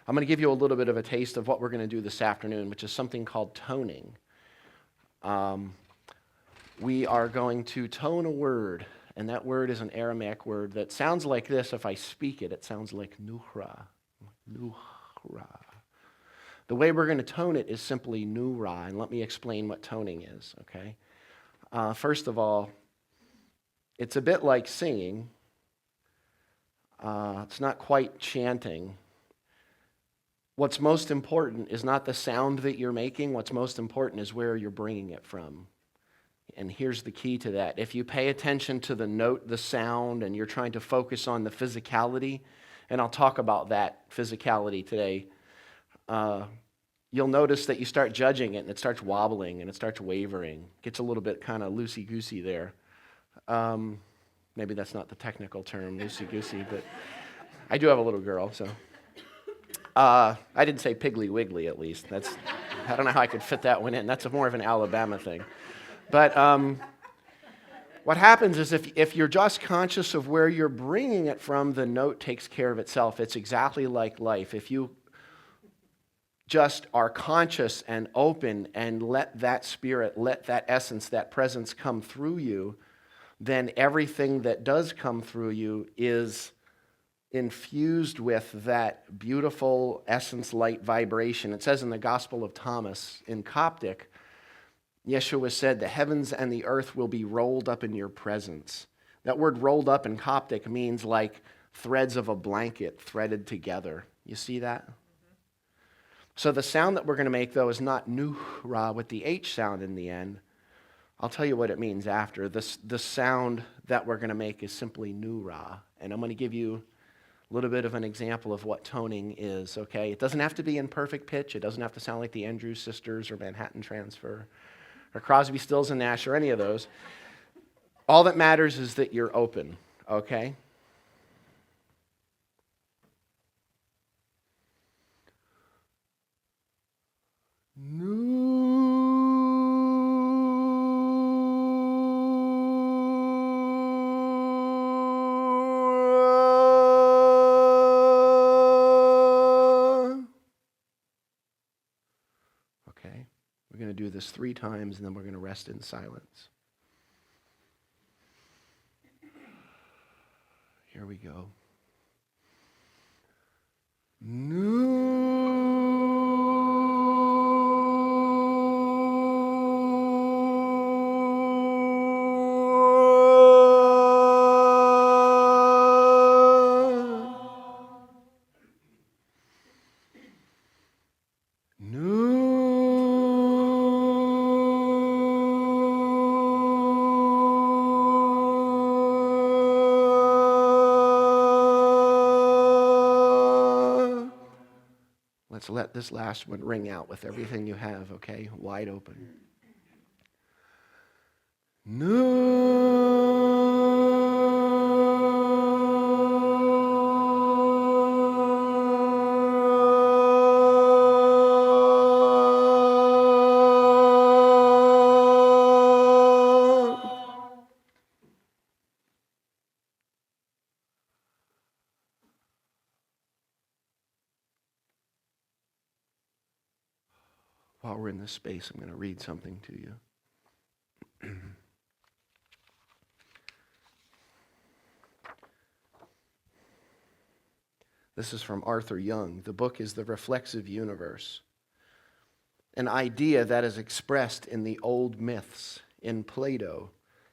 I'm going to give you a little bit of a taste of what we're going to do this afternoon, which is something called toning. We are going to tone a word, and that word is an Aramaic word that sounds like this. If I speak it, it sounds like nuhra. Nuhra. The way we're going to tone it is simply nura, and let me explain what toning is, okay? First of all, it's a bit like singing. It's not quite chanting. What's most important is not the sound that you're making. What's most important is where you're bringing it from. And here's the key to that. If you pay attention to the note, the sound, and you're trying to focus on the physicality, and I'll talk about that physicality today, you'll notice that you start judging it, and it starts wobbling, and it starts wavering. It gets a little bit kind of loosey-goosey there. Maybe that's not the technical term, loosey-goosey, but I do have a little girl, so. I didn't say Piggly Wiggly, at least. I don't know how I could fit that one in. That's more of an Alabama thing. But what happens is if you're just conscious of where you're bringing it from, the note takes care of itself. It's exactly like life. If you just are conscious and open and let that spirit, let that essence, that presence come through you, then everything that does come through you is infused with that beautiful essence light vibration. It says in the Gospel of Thomas in Coptic, Yeshua said, the heavens and the earth will be rolled up in your presence. That word rolled up in Coptic means like threads of a blanket threaded together. You see that? So the sound that we're going to make, though, is not nuhra with the H sound in the end. I'll tell you what it means after. The sound that we're going to make is simply nura. And I'm going to give you a little bit of an example of what toning is, okay? It doesn't have to be in perfect pitch. It doesn't have to sound like the Andrews Sisters or Manhattan Transfer or Crosby, Stills, and Nash or any of those. All that matters is that you're open, okay? Okay, we're going to do this 3 times, and then we're going to rest in silence. Here we go. Let's let this last one ring out with everything you have, okay? Wide open. While we're in this space, I'm going to read something to you. This is from Arthur Young. The book is The Reflexive Universe. An idea that is expressed in the old myths, in Plato,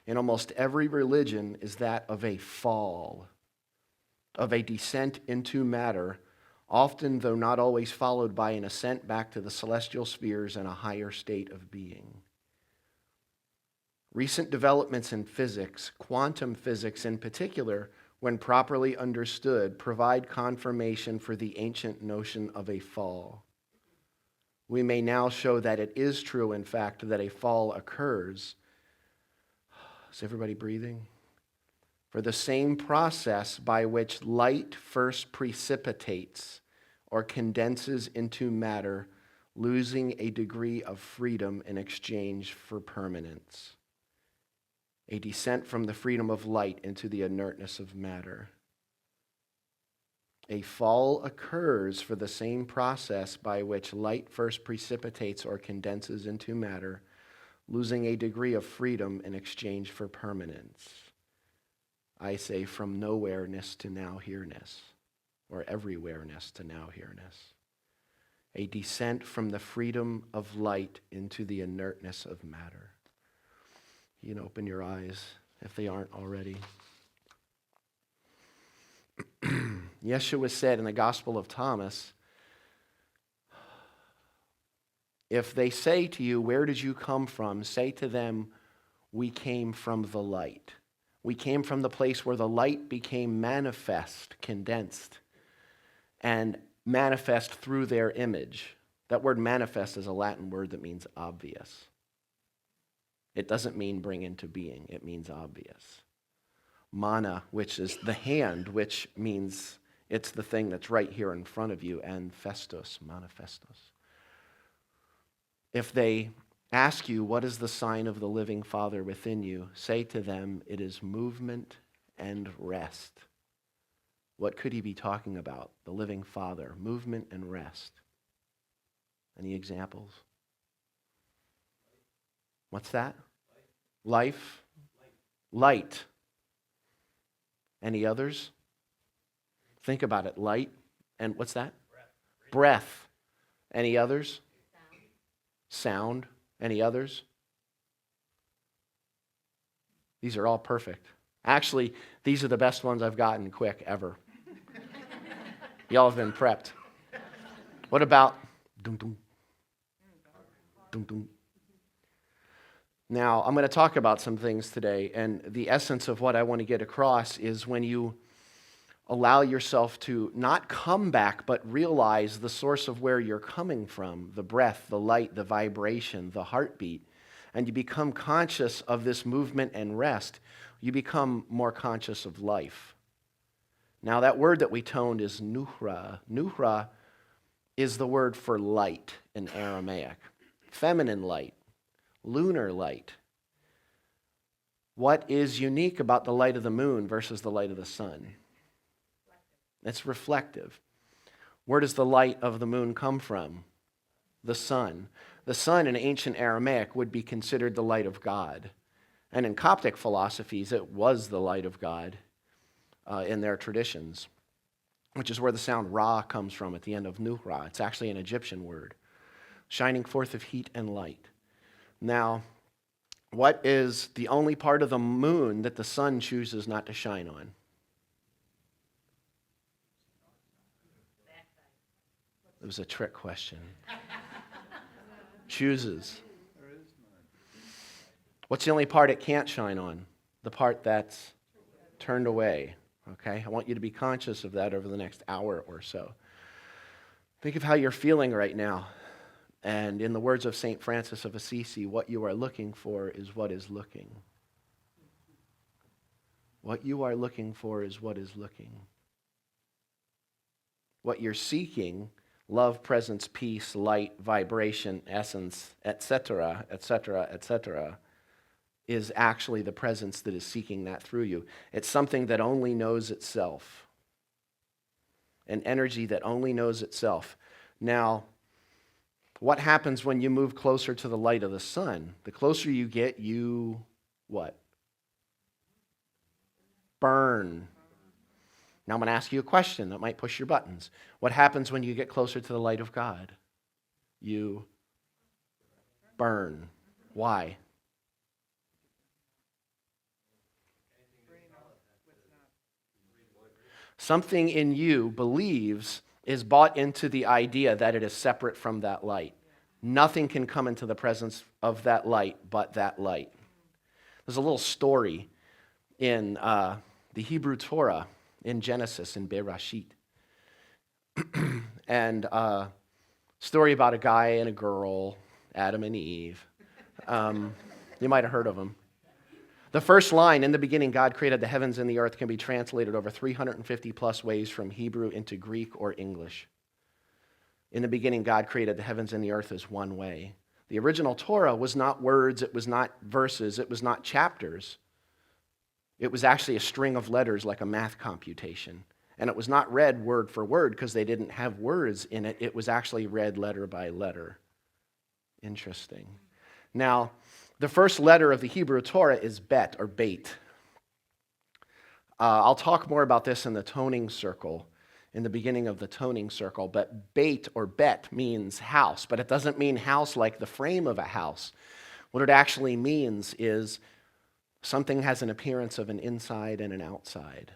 in almost every religion is that of a fall, of a descent into matter, often, though not always, followed by an ascent back to the celestial spheres and a higher state of being. Recent developments in physics, quantum physics in particular, when properly understood, provide confirmation for the ancient notion of a fall. We may now show that it is true, in fact, that a fall occurs. Is everybody breathing? For the same process by which light first precipitates or condenses into matter, losing a degree of freedom in exchange for permanence. A descent from the freedom of light into the inertness of matter. A fall occurs for the same process by which light first precipitates or condenses into matter, losing a degree of freedom in exchange for permanence. I say from nowhereness to now-here-ness, or everywhereness to now-here-ness. A descent from the freedom of light into the inertness of matter. You can open your eyes if they aren't already. Yeshua said in the Gospel of Thomas, if they say to you, where did you come from? Say to them, we came from the light. We came from the place where the light became manifest, condensed, and manifest through their image. That word manifest is a Latin word that means obvious. It doesn't mean bring into being. It means obvious. Mana, which is the hand, which means it's the thing that's right here in front of you, and festos, manifestos. If they ask you, what is the sign of the living Father within you? Say to them, it is movement and rest. What could he be talking about? The living Father, movement and rest. Any examples? What's that? Life? Light. Any others? Think about it. Light. And what's that? Breath. Any others? Sound. Any others? These are all perfect. Actually, these are the best ones I've gotten quick ever. Y'all have been prepped. What about dum-dum? Dum-dum. Now, I'm going to talk about some things today, and the essence of what I want to get across is when you allow yourself to not come back, but realize the source of where you're coming from, the breath, the light, the vibration, the heartbeat, and you become conscious of this movement and rest, you become more conscious of life. Now, that word that we toned is nuhra. Nuhra is the word for light in Aramaic. Feminine light, lunar light. What is unique about the light of the moon versus the light of the sun? It's reflective. Where does the light of the moon come from? The sun. The sun in ancient Aramaic would be considered the light of God. And in Coptic philosophies, it was the light of God in their traditions, which is where the sound Ra comes from at the end of Nuhra. It's actually an Egyptian word, shining forth of heat and light. Now, what is the only part of the moon that the sun chooses not to shine on? It was a trick question. Chooses. What's the only part it can't shine on? The part that's turned away. Okay? I want you to be conscious of that over the next hour or so. Think of how you're feeling right now. And in the words of St. Francis of Assisi, what you are looking for is what is looking. What you are looking for is what is looking. What you're seeking, love, presence, peace, light, vibration, essence, etc., etc., etc., is actually the presence that is seeking that through you. It's something that only knows itself. An energy that only knows itself. Now, what happens when you move closer to the light of the sun? The closer you get, you what? Burn. Now I'm going to ask you a question that might push your buttons. What happens when you get closer to the light of God? You burn. Why? Something in you believes is bought into the idea that it is separate from that light. Nothing can come into the presence of that light but that light. There's a little story in the Hebrew Torah in Genesis, in Bereshit. And a story about a guy and a girl, Adam and Eve. You might have heard of them. The first line, in the beginning, God created the heavens and the earth, can be translated over 350 plus ways from Hebrew into Greek or English. In the beginning, God created the heavens and the earth as one way. The original Torah was not words, it was not verses, it was not chapters. It was actually a string of letters like a math computation. And it was not read word for word because they didn't have words in it. It was actually read letter by letter. Interesting. Now, the first letter of the Hebrew Torah is bet or bait. I'll talk more about this in the toning circle, in the beginning of the toning circle. But bait or bet means house, but it doesn't mean house like the frame of a house. What it actually means is something has an appearance of an inside and an outside.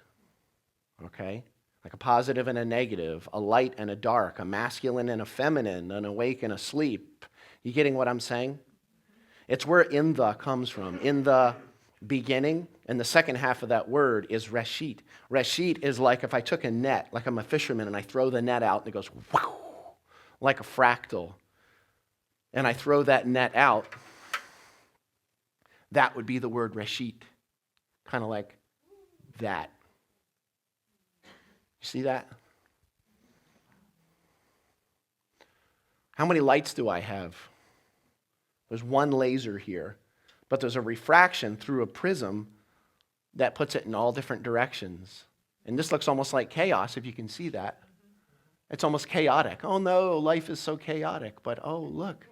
Okay? Like a positive and a negative, a light and a dark, a masculine and a feminine, an awake and asleep. You getting what I'm saying? It's where in the comes from. In the beginning, and the second half of that word is reshit. Reshit is like if I took a net, like I'm a fisherman, and I throw the net out, and it goes whoosh, like a fractal. And I throw that net out, that would be the word reshit. Kind of like that. You see that? How many lights do I have? There's one laser here, but there's a refraction through a prism that puts it in all different directions. And this looks almost like chaos, if you can see that. It's almost chaotic. Oh no, life is so chaotic. But oh, look,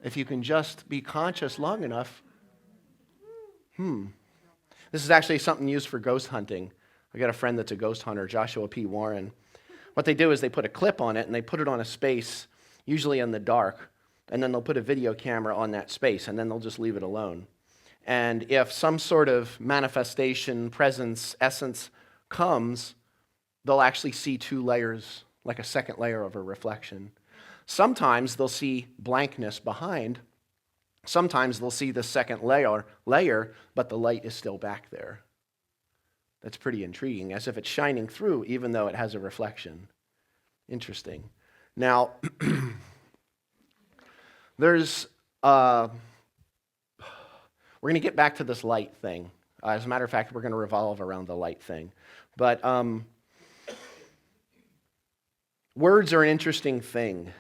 if you can just be conscious long enough. This is actually something used for ghost hunting. I got a friend that's a ghost hunter, Joshua P. Warren. What they do is they put a clip on it and they put it on a space, usually in the dark, and then they'll put a video camera on that space and then they'll just leave it alone. And if some sort of manifestation, presence, essence comes, they'll actually see two layers, like a second layer of a reflection. Sometimes they'll see blankness behind. Sometimes they'll see the second layer, but the light is still back there. That's pretty intriguing, as if it's shining through, even though it has a reflection. Interesting. Now, we're going to get back to this light thing. As a matter of fact, we're going to revolve around the light thing. But words are an interesting thing.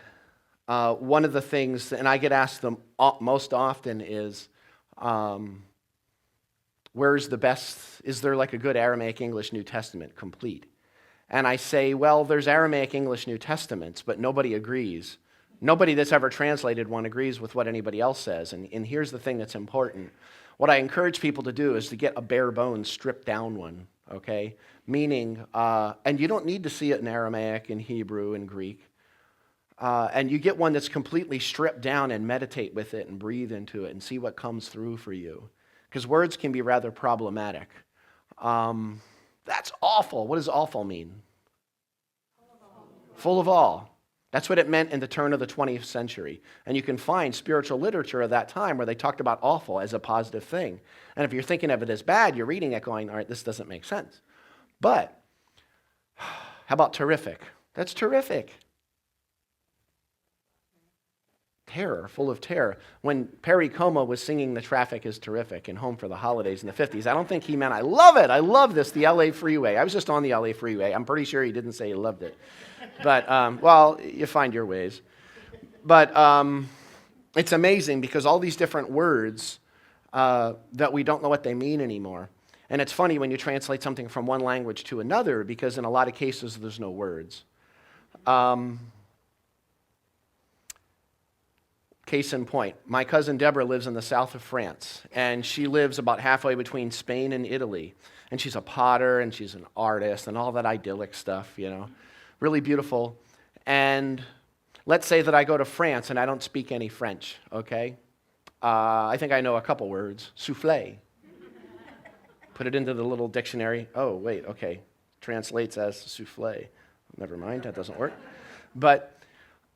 One of the things, and I get asked them most often is, where's the best, is there like a good Aramaic English New Testament complete? And I say, well, there's Aramaic English New Testaments, but nobody agrees. Nobody that's ever translated one agrees with what anybody else says. And here's the thing that's important. What I encourage people to do is to get a bare bones, stripped down one, okay? Meaning, and you don't need to see it in Aramaic, in Hebrew, in Greek. And you get one that's completely stripped down and meditate with it and breathe into it and see what comes through for you. Because words can be rather problematic. That's awful. What does awful mean? Full of all. That's what it meant in the turn of the 20th century. And you can find spiritual literature of that time where they talked about awful as a positive thing. And if you're thinking of it as bad, you're reading it going, all right, this doesn't make sense. But how about terrific? That's terrific. Terror, full of terror. When Perry Como was singing The Traffic is Terrific in Home for the Holidays in the 50s, I don't think he meant, I love it, I love this, the LA freeway. I was just on the LA freeway. I'm pretty sure he didn't say he loved it. But, well, you find your ways. But it's amazing because all these different words that we don't know what they mean anymore. And it's funny when you translate something from one language to another because in a lot of cases there's no words. Case in point, my cousin Deborah lives in the south of France, and she lives about halfway between Spain and Italy. And she's a potter, and she's an artist, and all that idyllic stuff, you know. Really beautiful. And let's say that I go to France, and I don't speak any French, okay? I think I know a couple words. Soufflé. Put it into the little dictionary. Oh, wait, okay. Translates as soufflé. Never mind, that doesn't work. But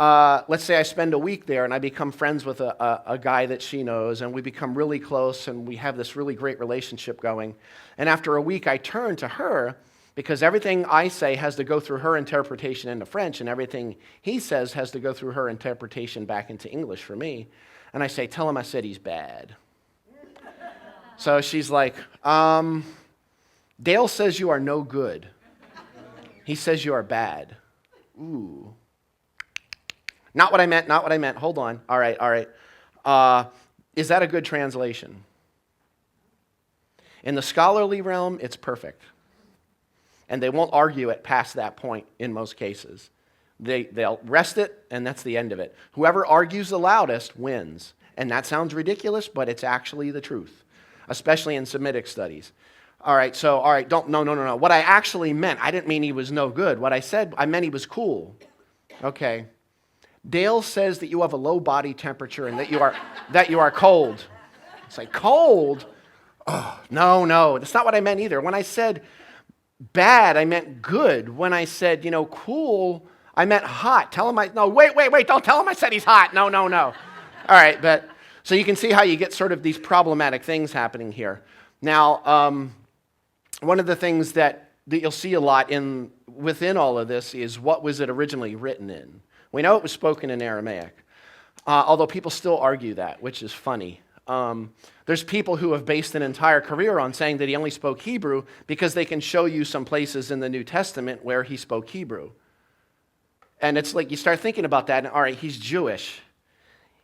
let's say I spend a week there and I become friends with a guy that she knows and we become really close and we have this really great relationship going. And after a week I turn to her because everything I say has to go through her interpretation into French and everything he says has to go through her interpretation back into English for me. And I say, tell him I said he's bad. So she's like, Dale says you are no good. He says you are bad. Ooh. Not what I meant, not what I meant. Hold on. All right. Is that a good translation? In the scholarly realm, it's perfect. and they won't argue it past that point in most cases. They'll rest it, and that's the end of it. Whoever argues the loudest wins. And that sounds ridiculous, but it's actually the truth, especially in Semitic studies. No. What I actually meant, I didn't mean he was no good. What I said, I meant he was cool. Okay. Dale says that you have a low body temperature and that you are cold. It's like, cold? Oh, no, that's not what I meant either. When I said bad, I meant good. When I said, cool, I meant hot. Tell him wait, don't tell him I said he's hot. No. All right, but so you can see how you get sort of these problematic things happening here. Now, one of the things that you'll see a lot within all of this is what was it originally written in? We know it was spoken in Aramaic, although people still argue that, which is funny. There's people who have based an entire career on saying that he only spoke Hebrew because they can show you some places in the New Testament where he spoke Hebrew. And it's like you start thinking about that, and all right, he's Jewish.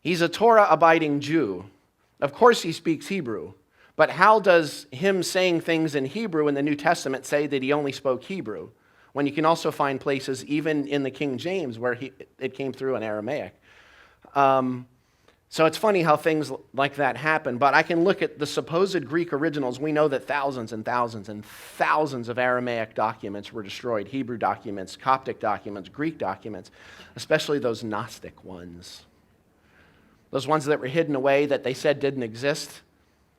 He's a Torah-abiding Jew. Of course he speaks Hebrew. But how does him saying things in Hebrew in the New Testament say that he only spoke Hebrew, when you can also find places, even in the King James, where it came through in Aramaic? So it's funny how things like that happen. But I can look at the supposed Greek originals. We know that thousands and thousands and thousands of Aramaic documents were destroyed. Hebrew documents, Coptic documents, Greek documents, especially those Gnostic ones. Those ones that were hidden away that they said didn't exist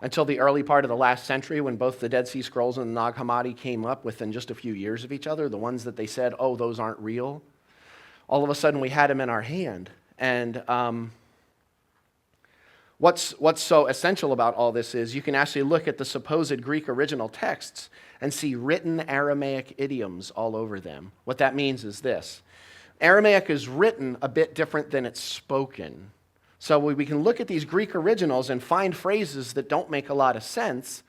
until the early part of the last century, when both the Dead Sea Scrolls and the Nag Hammadi came up within just a few years of each other, the ones that they said, oh, those aren't real. All of a sudden we had them in our hand. And what's so essential about all this is you can actually look at the supposed Greek original texts and see written Aramaic idioms all over them. What that means is this. Aramaic is written a bit different than it's spoken. So we can look at these Greek originals and find phrases that don't make a lot of sense.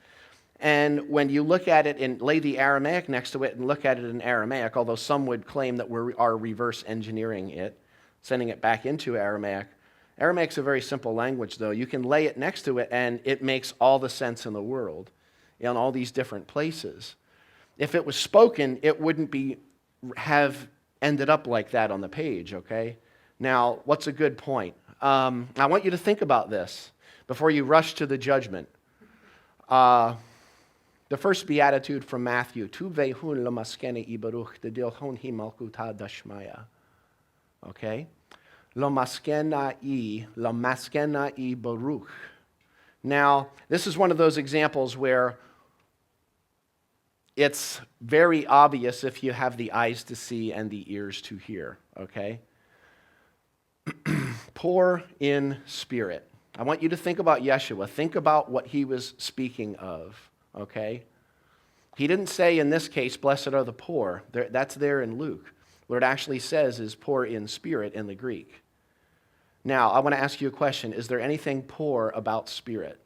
And when you look at it and lay the Aramaic next to it and look at it in Aramaic, although some would claim that we are reverse engineering it, sending it back into Aramaic. Aramaic's a very simple language, though. You can lay it next to it, and it makes all the sense in the world in all these different places. If it was spoken, it wouldn't have ended up like that on the page, okay? Now, what's a good point? I want you to think about this before you rush to the judgment. The first beatitude from Matthew, Tu vehun lomaskene I baruch, de dilhon hi malkuta dashmaya. Okay? Lomaskena I baruch. Now, this is one of those examples where it's very obvious if you have the eyes to see and the ears to hear, okay? Poor in spirit. I want you to think about Yeshua. Think about what he was speaking of, okay? He didn't say in this case, blessed are the poor. That's there in Luke. What it actually says is poor in spirit in the Greek. Now, I want to ask you a question. Is there anything poor about spirit?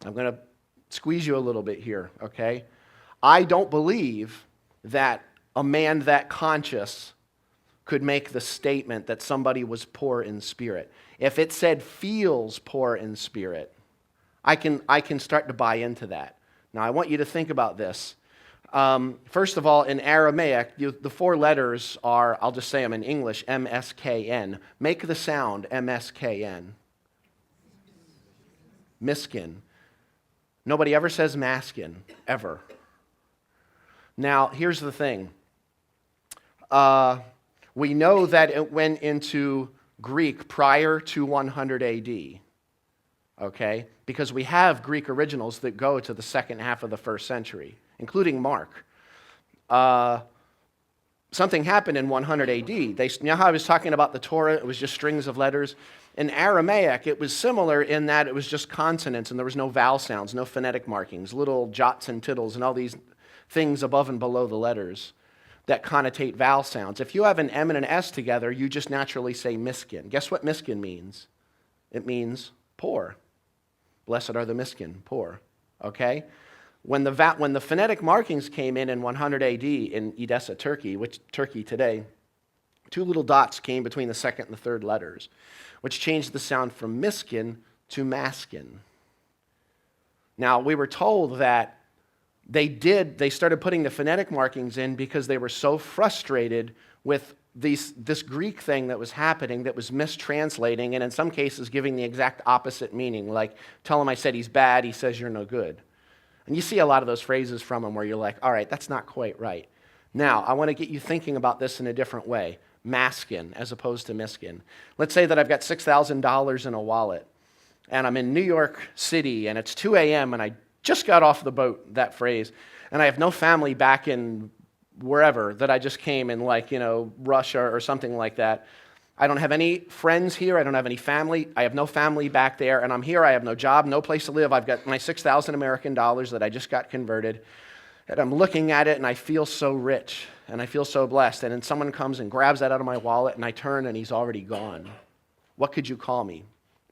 I'm going to squeeze you a little bit here, okay? I don't believe that a man that conscious could make the statement that somebody was poor in spirit. If it said feels poor in spirit, I can start to buy into that. Now, I want you to think about this. First of all, in Aramaic, the four letters are, I'll just say them in English, M-S-K-N. Make the sound M-S-K-N. Miskin. Nobody ever says maskin, ever. Now, here's the thing. We know that it went into Greek prior to 100 AD, okay? Because we have Greek originals that go to the second half of the first century, including Mark. Something happened in 100 AD. You know how I was talking about the Torah? It was just strings of letters. In Aramaic, it was similar in that it was just consonants and there was no vowel sounds, no phonetic markings, little jots and tittles and all these things above and below the letters that connotate vowel sounds. If you have an M and an S together, you just naturally say miskin. Guess what miskin means? It means poor. Blessed are the miskin, poor. Okay? When the phonetic markings came in 100 AD in Edessa, Turkey, which Turkey today, two little dots came between the second and the third letters, which changed the sound from miskin to maskin. Now, we were told that They started putting the phonetic markings in because they were so frustrated with this Greek thing that was happening that was mistranslating, and in some cases giving the exact opposite meaning. Like, tell him I said he's bad, he says you're no good. And you see a lot of those phrases from him where you're like, all right, that's not quite right. Now, I want to get you thinking about this in a different way. Maskin as opposed to miskin. Let's say that I've got $6,000 in a wallet, and I'm in New York City, and it's 2 a.m., and I just got off the boat, that phrase, and I have no family back in wherever that I just came in, like, Russia or something like that. I don't have any friends here. I don't have any family. I have no family back there, and I'm here. I have no job, no place to live. I've got my 6,000 American dollars that I just got converted, and I'm looking at it, and I feel so rich, and I feel so blessed, and then someone comes and grabs that out of my wallet, and I turn, and he's already gone. What could you call me?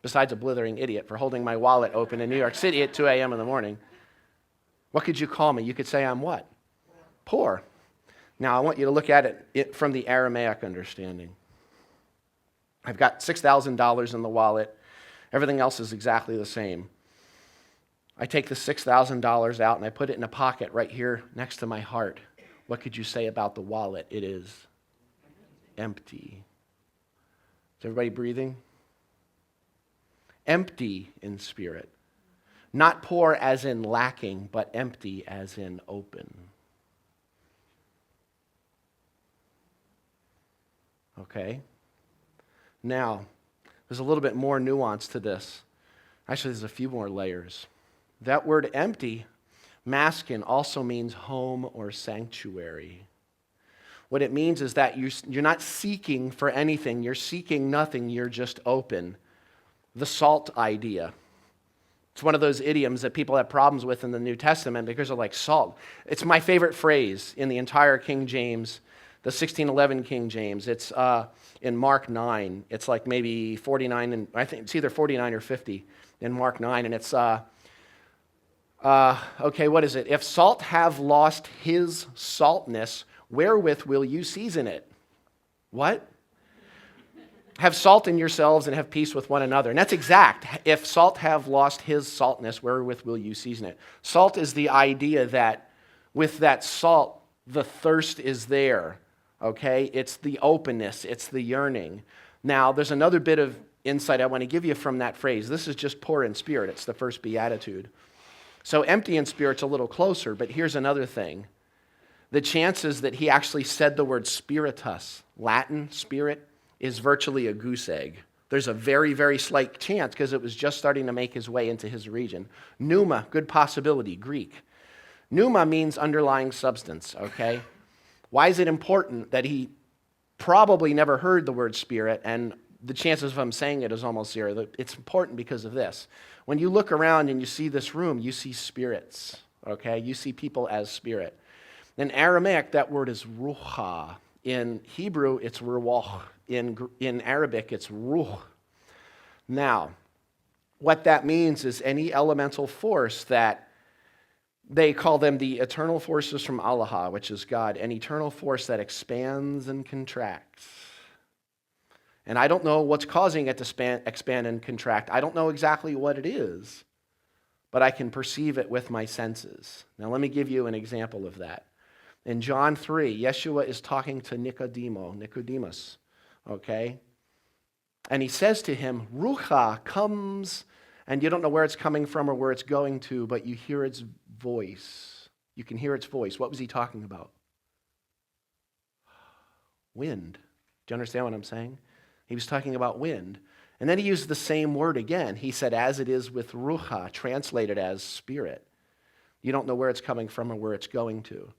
Besides a blithering idiot for holding my wallet open in New York City at 2 a.m. in the morning. What could you call me? You could say I'm what? Poor. Now, I want you to look at it from the Aramaic understanding. I've got $6,000 in the wallet. Everything else is exactly the same. I take the $6,000 out and I put it in a pocket right here next to my heart. What could you say about the wallet? It is empty. Is everybody breathing? Empty in spirit. Not poor as in lacking, but empty as in open. Okay? Now, there's a little bit more nuance to this. Actually, there's a few more layers. That word empty, maskin, also means home or sanctuary. What it means is that you're not seeking for anything. You're seeking nothing. You're just open. The salt idea. It's one of those idioms that people have problems with in the New Testament because they're like salt. It's my favorite phrase in the entire King James, the 1611 King James. It's in Mark 9. It's like maybe 49, and I think it's either 49 or 50 in Mark 9. And it's, okay, what is it? If salt have lost his saltness, wherewith will you season it? What? Have salt in yourselves and have peace with one another. And that's exact. If salt have lost his saltness, wherewith will you season it? Salt is the idea that with that salt, the thirst is there. Okay? It's the openness. It's the yearning. Now, there's another bit of insight I want to give you from that phrase. This is just poor in spirit. It's the first beatitude. So empty in spirit's a little closer, but here's another thing. The chances that he actually said the word spiritus, Latin, spirit, is virtually a goose egg. There's a very, very slight chance because it was just starting to make his way into his region. Pneuma, good possibility, Greek. Pneuma means underlying substance, okay? Why is it important that he probably never heard the word spirit, and the chances of him saying it is almost zero? It's important because of this. When you look around and you see this room, you see spirits, okay? You see people as spirit. In Aramaic, that word is ruha. In Hebrew, it's ruach. In Arabic, it's ruh. Now, what that means is any elemental force that they call them the eternal forces from Allah, which is God, an eternal force that expands and contracts. And I don't know what's causing it to expand and contract. I don't know exactly what it is, but I can perceive it with my senses. Now, let me give you an example of that. In John 3, Yeshua is talking to Nicodemus, okay? And he says to him, Rucha comes, and you don't know where it's coming from or where it's going to, but you hear its voice. You can hear its voice. What was he talking about? Wind. Do you understand what I'm saying? He was talking about wind. And then he used the same word again. He said, as it is with Rucha, translated as spirit. You don't know where it's coming from or where it's going to.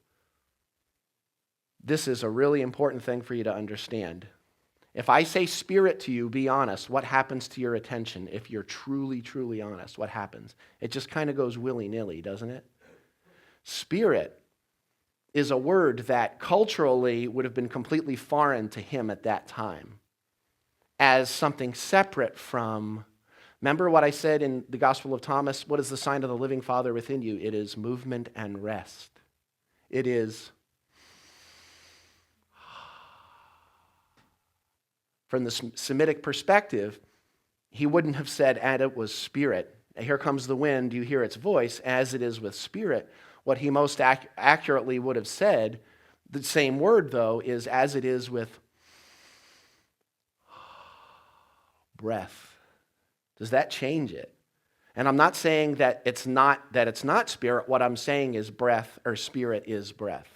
This is a really important thing for you to understand. If I say spirit to you, be honest, what happens to your attention? If you're truly, truly honest, what happens? It just kind of goes willy-nilly, doesn't it? Spirit is a word that culturally would have been completely foreign to him at that time as something separate from, remember what I said in the Gospel of Thomas? What is the sign of the living Father within you? It is movement and rest. It is, from the Semitic perspective, he wouldn't have said, and it was spirit. Here comes the wind, you hear its voice, as it is with spirit. What he most accurately would have said, the same word though, is as it is with breath. Does that change it? And I'm not saying that it's not spirit. What I'm saying is breath, or spirit is breath.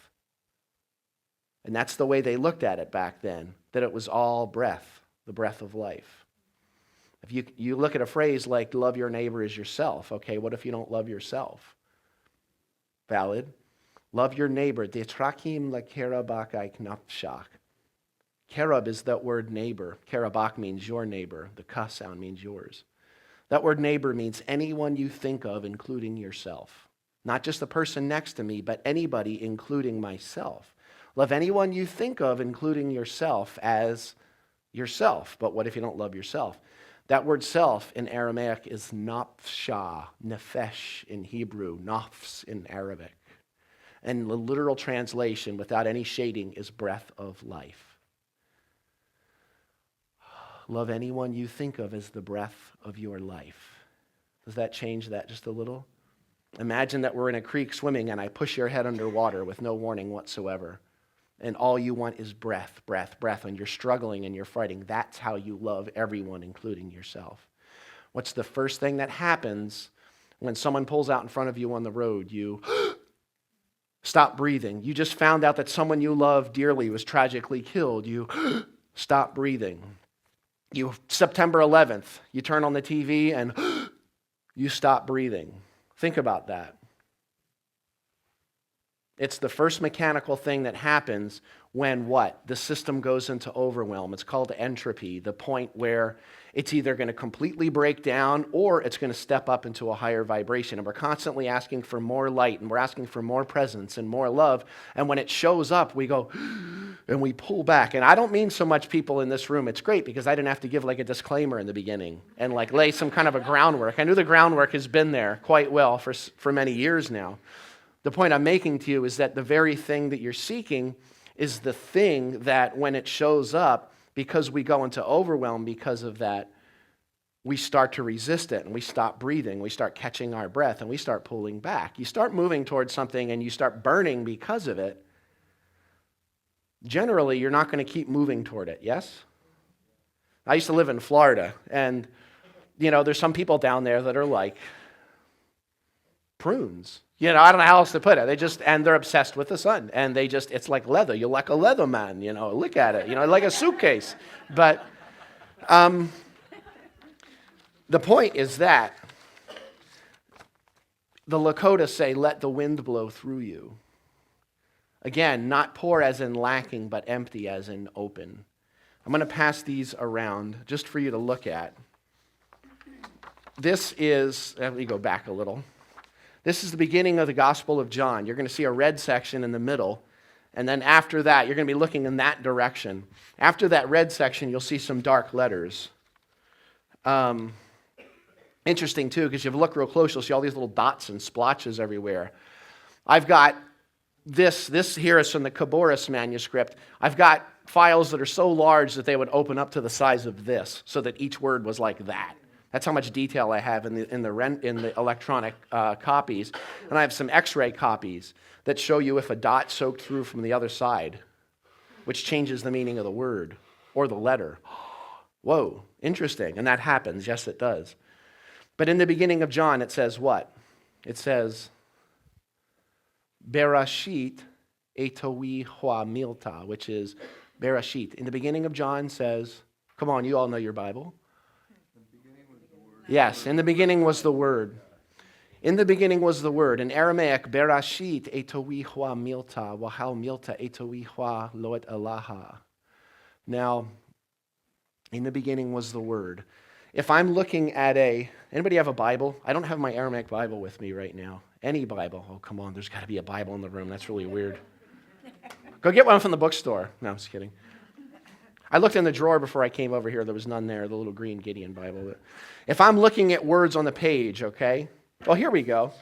And that's the way they looked at it back then, that it was all breath, the breath of life. If you look at a phrase like love your neighbor as yourself, okay, what if you don't love yourself? Valid. Love your neighbor. Detrakim lekerabak knafshak. Kerub is that word neighbor. Kerabak means your neighbor. The ka sound means yours. That word neighbor means anyone you think of, including yourself. Not just the person next to me, but anybody, including myself. Love anyone you think of, including yourself, as yourself. But what if you don't love yourself? That word self in Aramaic is nafsha, nefesh in Hebrew, nafs in Arabic. And the literal translation, without any shading, is breath of life. Love anyone you think of as the breath of your life. Does that change that just a little? Imagine that we're in a creek swimming and I push your head underwater with no warning whatsoever. And all you want is breath, breath, breath. And you're struggling and you're fighting. That's how you love everyone, including yourself. What's the first thing that happens when someone pulls out in front of you on the road? You stop breathing. You just found out that someone you love dearly was tragically killed. You stop breathing. September 11th, you turn on the TV and you stop breathing. Think about that. It's the first mechanical thing that happens when what? The system goes into overwhelm. It's called entropy, the point where it's either going to completely break down or it's going to step up into a higher vibration. And we're constantly asking for more light and we're asking for more presence and more love. And when it shows up, we go and we pull back. And I don't mean so much people in this room. It's great because I didn't have to give like a disclaimer in the beginning and like lay some kind of a groundwork. I knew the groundwork has been there quite well for many years now. The point I'm making to you is that the very thing that you're seeking is the thing that when it shows up, because we go into overwhelm because of that, we start to resist it and we stop breathing, we start catching our breath and we start pulling back. You start moving towards something and you start burning because of it. Generally, you're not going to keep moving toward it, yes? I used to live in Florida and, there's some people down there that are like prunes. I don't know how else to put it. They're obsessed with the sun. And it's like leather. You're like a leather man, look at it, like a suitcase. But the point is that the Lakota say, let the wind blow through you. Again, not poor as in lacking, but empty as in open. I'm going to pass these around just for you to look at. This is, let me go back a little. This is the beginning of the Gospel of John. You're going to see a red section in the middle. And then after that, you're going to be looking in that direction. After that red section, you'll see some dark letters. Interesting, too, because if you look real close, you'll see all these little dots and splotches everywhere. I've got this here is from the Caboris manuscript. I've got files that are so large that they would open up to the size of this, so that each word was like that. That's how much detail I have in the electronic copies. And I have some X-ray copies that show you if a dot soaked through from the other side, which changes the meaning of the word or the letter. Whoa, interesting. And that happens. Yes, it does. But in the beginning of John, it says what? It says, Berashit etowi hua milta, which is Berashit. In the beginning of John says, come on, you all know your Bible. Yes, in the beginning was the Word. In the beginning was the Word. In Aramaic, Berashit etowi hua milta, wahal milta etowi hua loet alaha. Now, in the beginning was the Word. If I'm looking at anybody have a Bible? I don't have my Aramaic Bible with me right now. Any Bible. Oh, come on, there's got to be a Bible in the room. That's really weird. Go get one from the bookstore. No, I'm just kidding. I looked in the drawer before I came over here. There was none there, the little green Gideon Bible. If I'm looking at words on the page, okay? Well, here we go.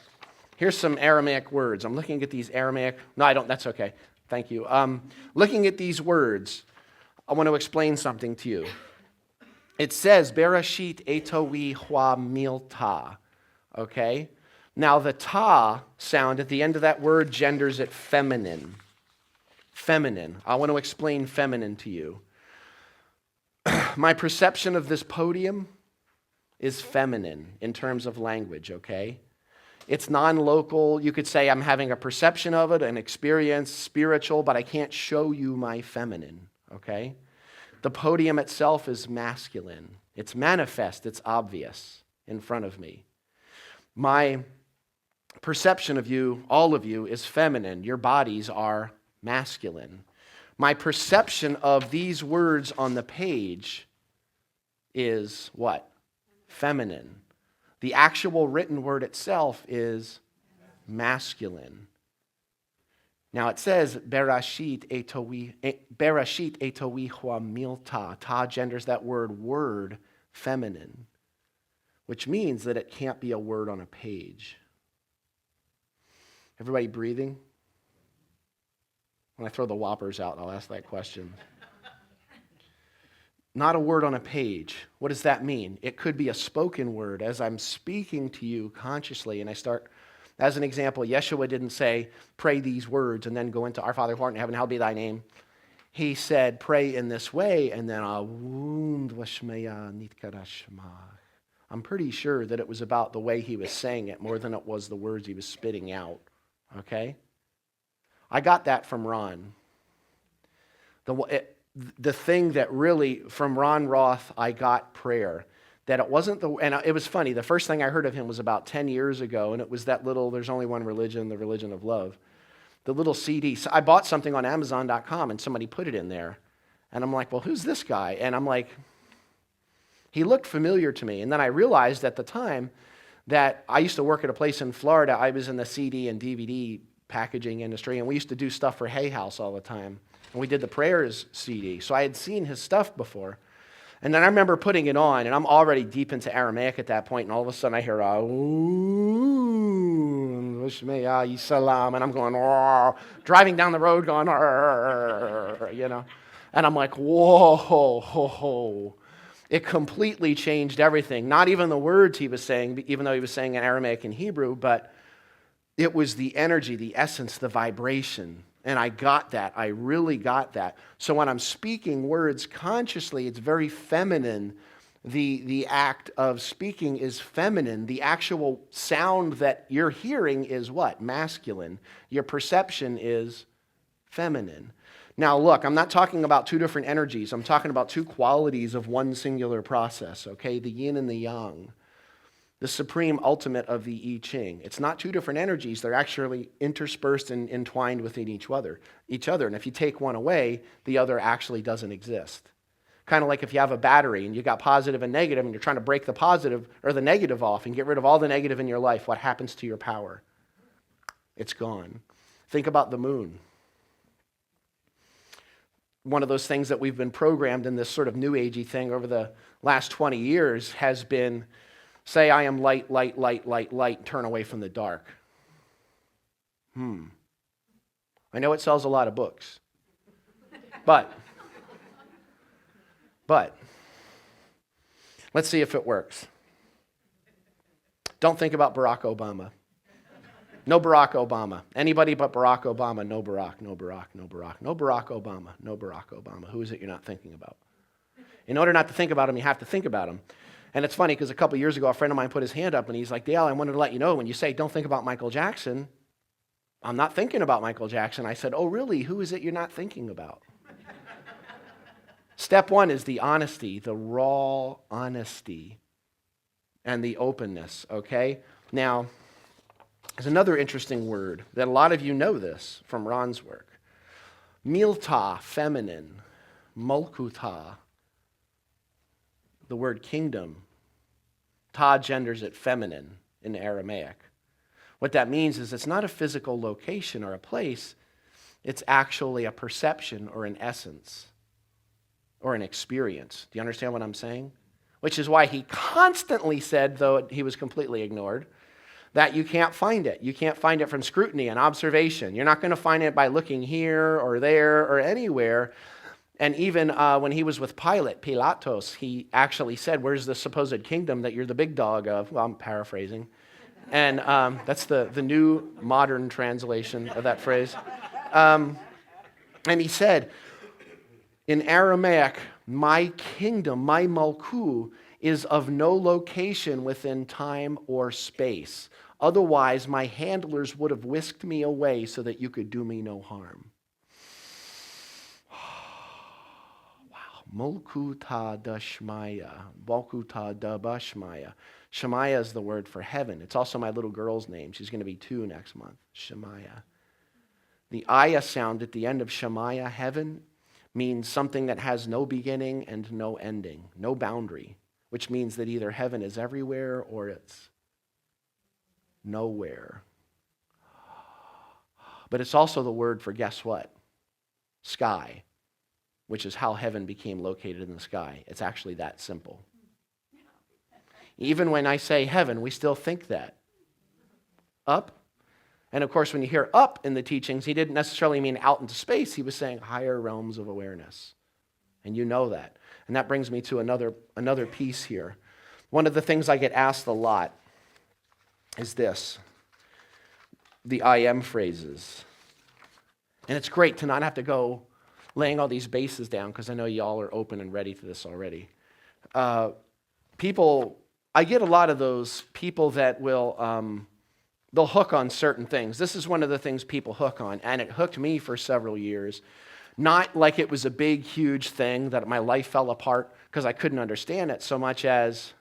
Here's some Aramaic words. I'm looking at these Aramaic. No, I don't. That's okay. Thank you. Looking at these words, I want to explain something to you. It says, Berashit etowi hua milta, okay? Now, the ta sound at the end of that word genders it feminine. Feminine. I want to explain feminine to you. My perception of this podium is feminine in terms of language, okay? It's non-local. You could say I'm having a perception of it, an experience, spiritual, but I can't show you my feminine, okay? The podium itself is masculine. It's manifest. It's obvious in front of me. My perception of you, all of you, is feminine. Your bodies are masculine. My perception of these words on the page is what? Feminine. The actual written word itself is masculine. Now it says, Berashit etowi hua milta. Ta genders that word, feminine, which means that it can't be a word on a page. Everybody breathing? When I throw the whoppers out, I'll ask that question. Not a word on a page. What does that mean? It could be a spoken word as I'm speaking to you consciously, and I start, as an example, Yeshua didn't say, pray these words and then go into Our Father who art in heaven, hallowed be thy name. He said, pray in this way, and then I'm pretty sure that it was about the way he was saying it more than it was the words he was spitting out. Okay? I got that from Ron. The thing that really, from Ron Roth, I got prayer. That it wasn't and it was funny, the first thing I heard of him was about 10 years ago, and it was that little, there's only one religion, the religion of love. The little CD. So I bought something on Amazon.com, and somebody put it in there. And I'm like, well, who's this guy? And I'm like, he looked familiar to me. And then I realized at the time that I used to work at a place in Florida. I was in the CD and DVD packaging industry, and we used to do stuff for Hay House all the time. And we did the prayers CD. So I had seen his stuff before. And then I remember putting it on, and I'm already deep into Aramaic at that point, and all of a sudden I hear, and I'm going, driving down the road going, you know. And I'm like, whoa. It completely changed everything. Not even the words he was saying, even though he was saying in Aramaic and Hebrew, but it was the energy, the essence, the vibration. And I got that. I really got that. So when I'm speaking words consciously, it's very feminine. The act of speaking is feminine. The actual sound that you're hearing is what? Masculine. Your perception is feminine. Now look, I'm not talking about two different energies. I'm talking about two qualities of one singular process, okay? The yin and the yang. The supreme ultimate of the I Ching. It's not two different energies. They're actually interspersed and entwined within each other. And if you take one away, the other actually doesn't exist. Kind of like if you have a battery and you got positive and negative, and you're trying to break the positive or the negative off and get rid of all the negative in your life, what happens to your power? It's gone. Think about the moon. One of those things that we've been programmed in this sort of new agey thing over the last 20 years has been, say I am light, light, light, light, light, turn away from the dark. I know it sells a lot of books. But let's see if it works. Don't think about Barack Obama. No Barack Obama. Anybody but Barack Obama. No Barack, no Barack, no Barack. No Barack Obama, no Barack Obama. Who is it you're not thinking about? In order not to think about him, you have to think about him. And it's funny because a couple years ago, a friend of mine put his hand up and he's like, Dale, I wanted to let you know, when you say don't think about Michael Jackson, I'm not thinking about Michael Jackson. I said, oh, really? Who is it you're not thinking about? Step one is the honesty, the raw honesty and the openness, okay? Now, there's another interesting word that a lot of you know this from Ron's work. Milta, feminine. Mulkuta, the word kingdom. Ta genders it feminine in Aramaic. What that means is it's not a physical location or a place. It's actually a perception or an essence or an experience. Do you understand what I'm saying? Which is why he constantly said, though he was completely ignored, that you can't find it. You can't find it from scrutiny and observation. You're not going to find it by looking here or there or anywhere. And even when he was with Pilatos, he actually said, where's the supposed kingdom that you're the big dog of? Well, I'm paraphrasing. And that's the new modern translation of that phrase. And he said, in Aramaic, my kingdom, my malku, is of no location within time or space. Otherwise, my handlers would have whisked me away so that you could do me no harm. Wow. Mulkuta dashmaya. Balkuta dabashmaya. Shemaiah is the word for heaven. It's also my little girl's name. She's going to be 2 next month. Shemaiah. The ayah sound at the end of Shemaiah, heaven, means something that has no beginning and no ending, no boundary, which means that either heaven is everywhere or it's nowhere. But it's also the word for, guess what? Sky, which is how heaven became located in the sky. It's actually that simple. Even when I say heaven, we still think that. Up. And of course, when you hear up in the teachings, he didn't necessarily mean out into space. He was saying higher realms of awareness. And you know that. And that brings me to another piece here. One of the things I get asked a lot is this, the I am phrases. And it's great to not have to go laying all these bases down, because I know y'all are open and ready to this already. I get a lot of those people that will, they'll hook on certain things. This is one of the things people hook on, and it hooked me for several years. Not like it was a big, huge thing that my life fell apart because I couldn't understand it, so much as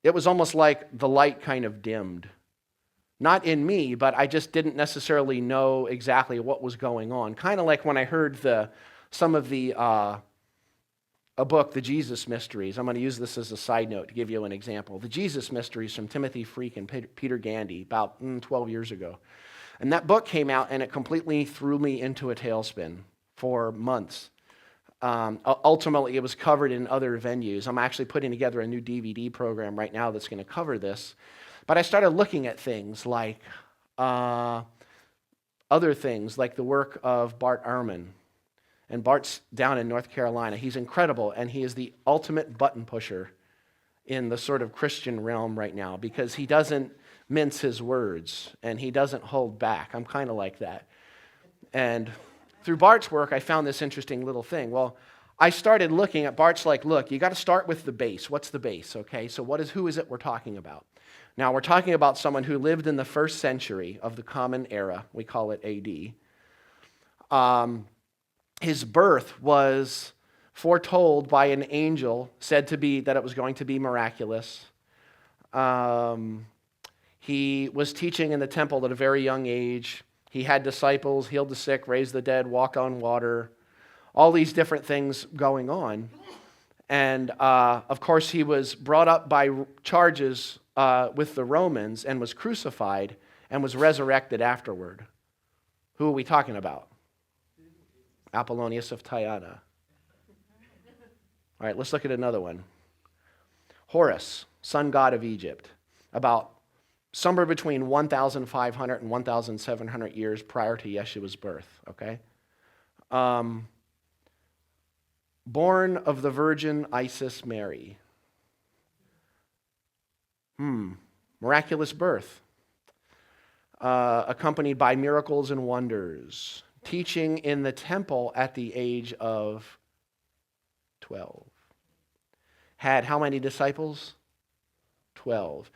it was almost like the light kind of dimmed. Not in me, but I just didn't necessarily know exactly what was going on. Kind of like when I heard a book, The Jesus Mysteries. I'm going to use this as a side note to give you an example. The Jesus Mysteries from Timothy Freak and Peter Gandy about 12 years ago. And that book came out and it completely threw me into a tailspin for months. Ultimately, it was covered in other venues. I'm actually putting together a new DVD program right now that's going to cover this. But I started looking at things like other things, like the work of Bart Ehrman. And Bart's down in North Carolina. He's incredible, and he is the ultimate button pusher in the sort of Christian realm right now, because he doesn't mince his words, and he doesn't hold back. I'm kind of like that. And through Bart's work, I found this interesting little thing. Well, I started looking at Bart's like, look, you got to start with the base. What's the base, okay? So who is it we're talking about? Now, we're talking about someone who lived in the 1st century of the Common Era. We call it AD. His birth was foretold by an angel, said to be that it was going to be miraculous. He was teaching in the temple at a very young age. He had disciples, healed the sick, raised the dead, walked on water, all these different things going on. And of course, he was brought up by charges with the Romans and was crucified and was resurrected afterward. Who are we talking about? Apollonius of Tyana. All right, let's look at another one. Horus, sun god of Egypt, about somewhere between 1,500 and 1,700 years prior to Yeshua's birth, okay? Born of the Virgin Isis Mary. Miraculous birth, accompanied by miracles and wonders. Teaching in the temple at the age of 12. Had how many disciples? 12.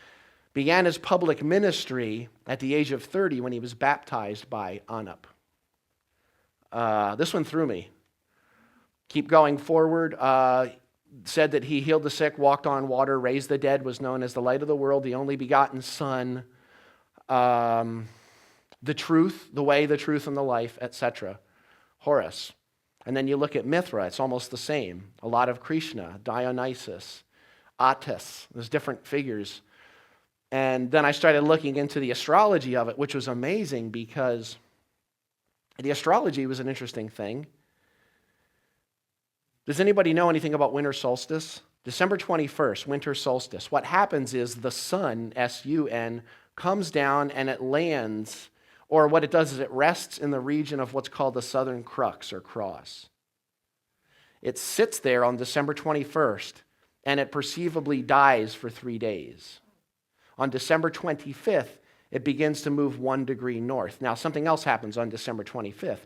Began his public ministry at the age of 30 when he was baptized by Anup. This one threw me. Keep going forward. Said that he healed the sick, walked on water, raised the dead, was known as the light of the world, the only begotten Son. The truth, the way, the truth, and the life, etc. Horus. And then you look at Mithra, it's almost the same. A lot of Krishna, Dionysus, Attis, there's different figures. And then I started looking into the astrology of it, which was amazing because the astrology was an interesting thing. Does anybody know anything about winter solstice? December 21st, winter solstice. What happens is the sun, S-U-N, comes down and it lands, or what it does is it rests in the region of what's called the southern crux or cross. It sits there on December 21st, and it perceivably dies for 3 days. On December 25th, it begins to move 1 degree north. Now, something else happens on December 25th.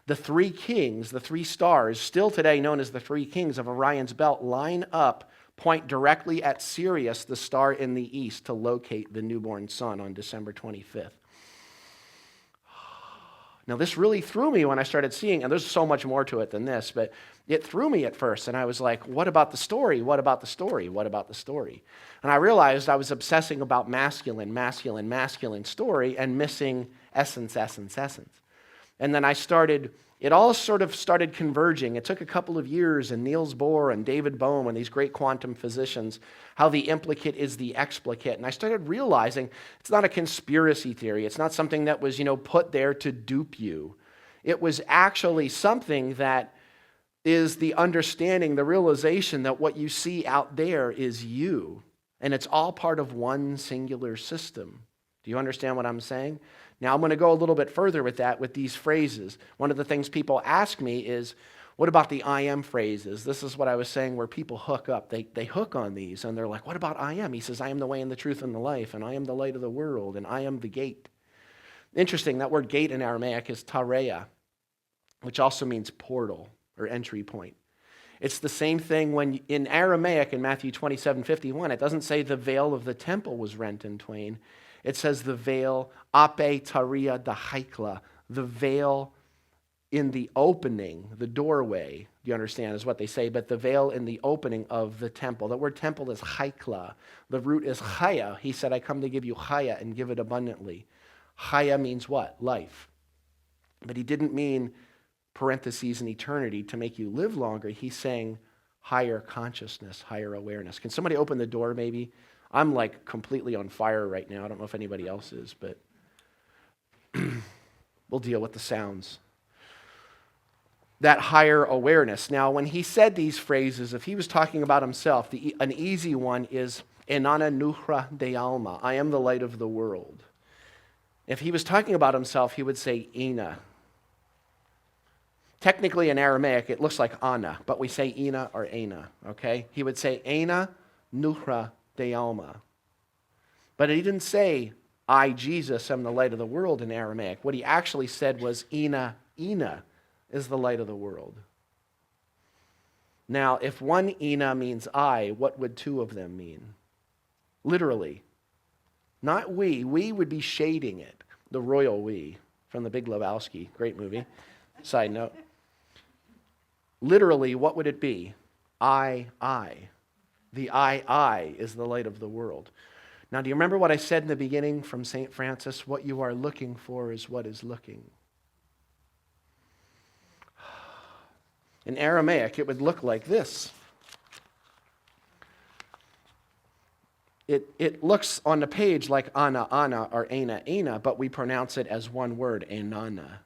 The 3 kings, the 3 stars, still today known as the 3 kings of Orion's belt, line up, point directly at Sirius, the star in the east, to locate the newborn sun on December 25th. Now, this really threw me when I started seeing, and there's so much more to it than this, but it threw me at first, and I was like, what about the story? What about the story? What about the story? And I realized I was obsessing about masculine story and missing essence. And then it all sort of started converging. It took a couple of years, and Niels Bohr and David Bohm and these great quantum physicians, how the implicate is the explicate. And I started realizing it's not a conspiracy theory. It's not something that was, put there to dupe you. It was actually something that is the understanding, the realization that what you see out there is you. And it's all part of one singular system. Do you understand what I'm saying? Now, I'm going to go a little bit further with that, with these phrases. One of the things people ask me is, what about the I am phrases? This is what I was saying, where people hook up. They hook on these, and they're like, what about I am? He says, I am the way and the truth and the life, and I am the light of the world, and I am the gate. Interesting, that word gate in Aramaic is tareya, which also means portal or entry point. It's the same thing when in Aramaic in Matthew 27:51, it doesn't say the veil of the temple was rent in twain. It says the veil, ape taria dahaikla, the veil in the opening, the doorway, do you understand, is what they say, but the veil in the opening of the temple. The word temple is haikla. The root is chaya. He said, I come to give you chaya and give it abundantly. Chaya means what? Life. But he didn't mean parentheses in eternity to make you live longer. He's saying higher consciousness, higher awareness. Can somebody open the door maybe? I'm like completely on fire right now. I don't know if anybody else is, but we'll deal with the sounds. That higher awareness. Now, when he said these phrases, if he was talking about himself, an easy one is enana nuhra de alma. I am the light of the world. If he was talking about himself, he would say ina. Technically in Aramaic, it looks like ana, but we say ina or ena, okay? He would say ena nuhra de alma. But he didn't say, I, Jesus, am the light of the world in Aramaic. What he actually said was, ina is the light of the world. Now, if one ina means I, what would 2 of them mean? Literally. Not we. We would be shading it. The royal we from The Big Lebowski. Great movie. Side note. Literally, what would it be? I. The I is the light of the world. Now, do you remember what I said in the beginning from St. Francis? What you are looking for is what is looking. In Aramaic, it would look like this. It looks on the page like ana or ena, but we pronounce it as one word, enana.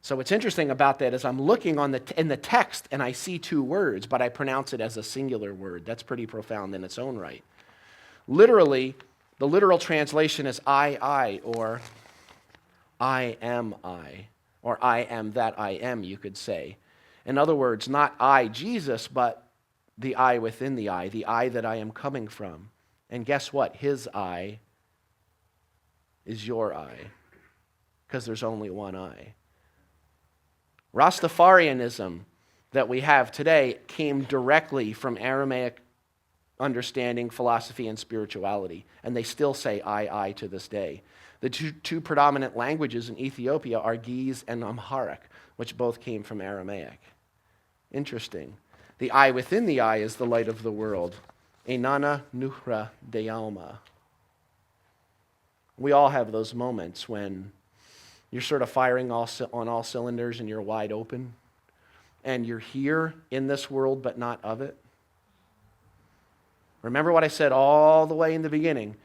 So what's interesting about that is I'm looking in the text and I see 2 words, but I pronounce it as a singular word. That's pretty profound in its own right. Literally, the literal translation is I, or I am I, or I am that I am, you could say. In other words, not I, Jesus, but the I within the I that I am coming from. And guess what? His I is your I, because there's only one I. Rastafarianism that we have today came directly from Aramaic understanding, philosophy, and spirituality. And they still say I to this day. The two predominant languages in Ethiopia are Ge'ez and Amharic, which both came from Aramaic. Interesting. The I within the I is the light of the world. Enana nuhra de alma. We all have those moments when you're sort of firing on all cylinders and you're wide open. And you're here in this world but not of it. Remember what I said all the way in the beginning.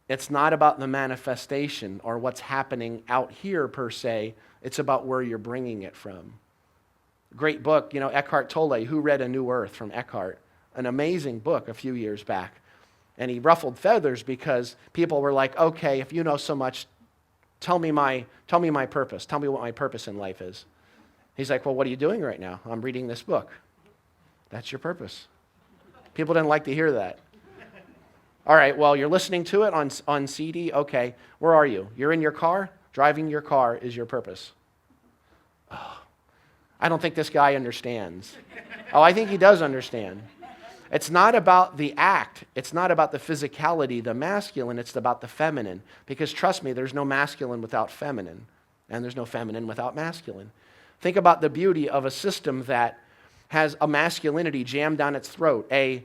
It's not about the manifestation or what's happening out here per se. It's about where you're bringing it from. Great book, Eckhart Tolle, Who Read A New Earth from Eckhart. An amazing book a few years back. And he ruffled feathers because people were like, okay, if you know so much, tell me my purpose. Tell me what my purpose in life is. He's like, well, what are you doing right now? I'm reading this book. That's your purpose. People didn't like to hear that. All right, well, you're listening to it on CD? Okay, where are you? You're in your car? Driving your car is your purpose. Oh, I don't think this guy understands. Oh, I think he does understand. It's not about the act. It's not about the physicality, the masculine. It's about the feminine. Because trust me, there's no masculine without feminine. And there's no feminine without masculine. Think about the beauty of a system that has a masculinity jammed down its throat. And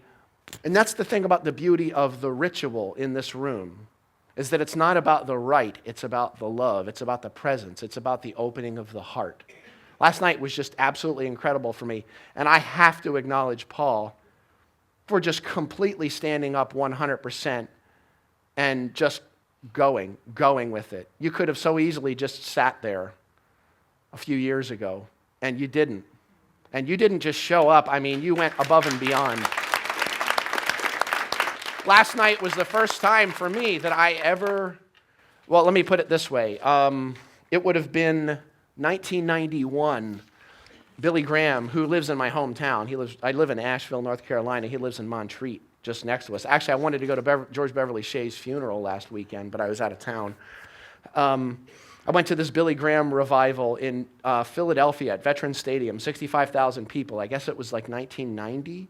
that's the thing about the beauty of the ritual in this room, is that it's not about the rite. It's about the love. It's about the presence. It's about the opening of the heart. Last night was just absolutely incredible for me. And I have to acknowledge Paul for just completely standing up 100% and just going with it. You could have so easily just sat there a few years ago, and you didn't. And you didn't just show up. I mean, you went above and beyond. Last night was the first time for me that I ever, well, let me put it this way. It would have been 1991. Billy Graham, who lives in my hometown, I live in Asheville, North Carolina. He lives in Montreat, just next to us. Actually, I wanted to go to George Beverly Shea's funeral last weekend, but I was out of town. I went to this Billy Graham revival in Philadelphia at Veterans Stadium, 65,000 people. I guess it was like 1990.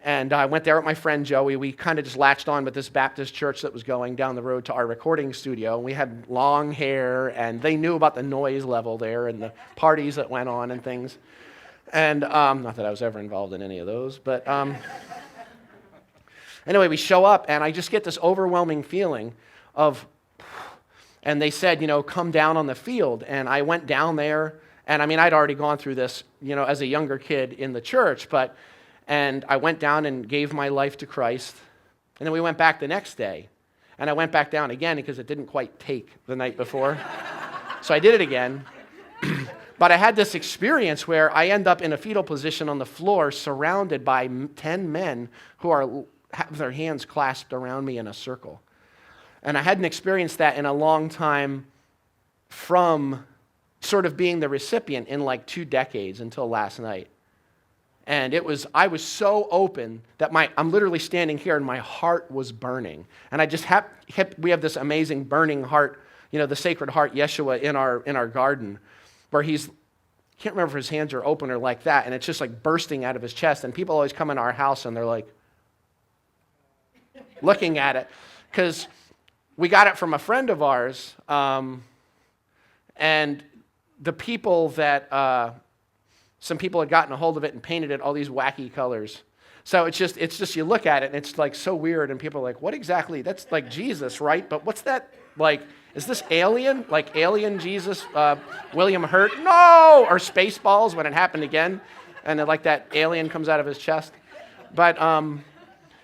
And I went there with my friend Joey. We kind of just latched on with this Baptist church that was going down the road to our recording studio. And we had long hair, and they knew about the noise level there and the parties that went on and things. And not that I was ever involved in any of those, but anyway, we show up, and I just get this overwhelming feeling of, and they said, come down on the field. And I went down there, and I mean, I'd already gone through this, as a younger kid in the church, and I went down and gave my life to Christ. And then we went back the next day. And I went back down again because it didn't quite take the night before. So I did it again. But I had this experience where I end up in a fetal position on the floor surrounded by 10 men who have their hands clasped around me in a circle. And I hadn't experienced that in a long time from sort of being the recipient in like 2 decades until last night. And I was so open that I'm literally standing here and my heart was burning. And I just we have this amazing burning heart, the Sacred Heart, Yeshua, in our garden, where can't remember if his hands are open or like that, and it's just like bursting out of his chest. And people always come in our house and they're like, looking at it, because we got it from a friend of ours, and the people that, some people had gotten a hold of it and painted it all these wacky colors. So it's just you look at it and it's like so weird, and people are like, what exactly? That's like Jesus, right? But what's that like? Is this Alien? Like Alien Jesus, William Hurt? No! Or Spaceballs when it happened again, and then like that alien comes out of his chest. But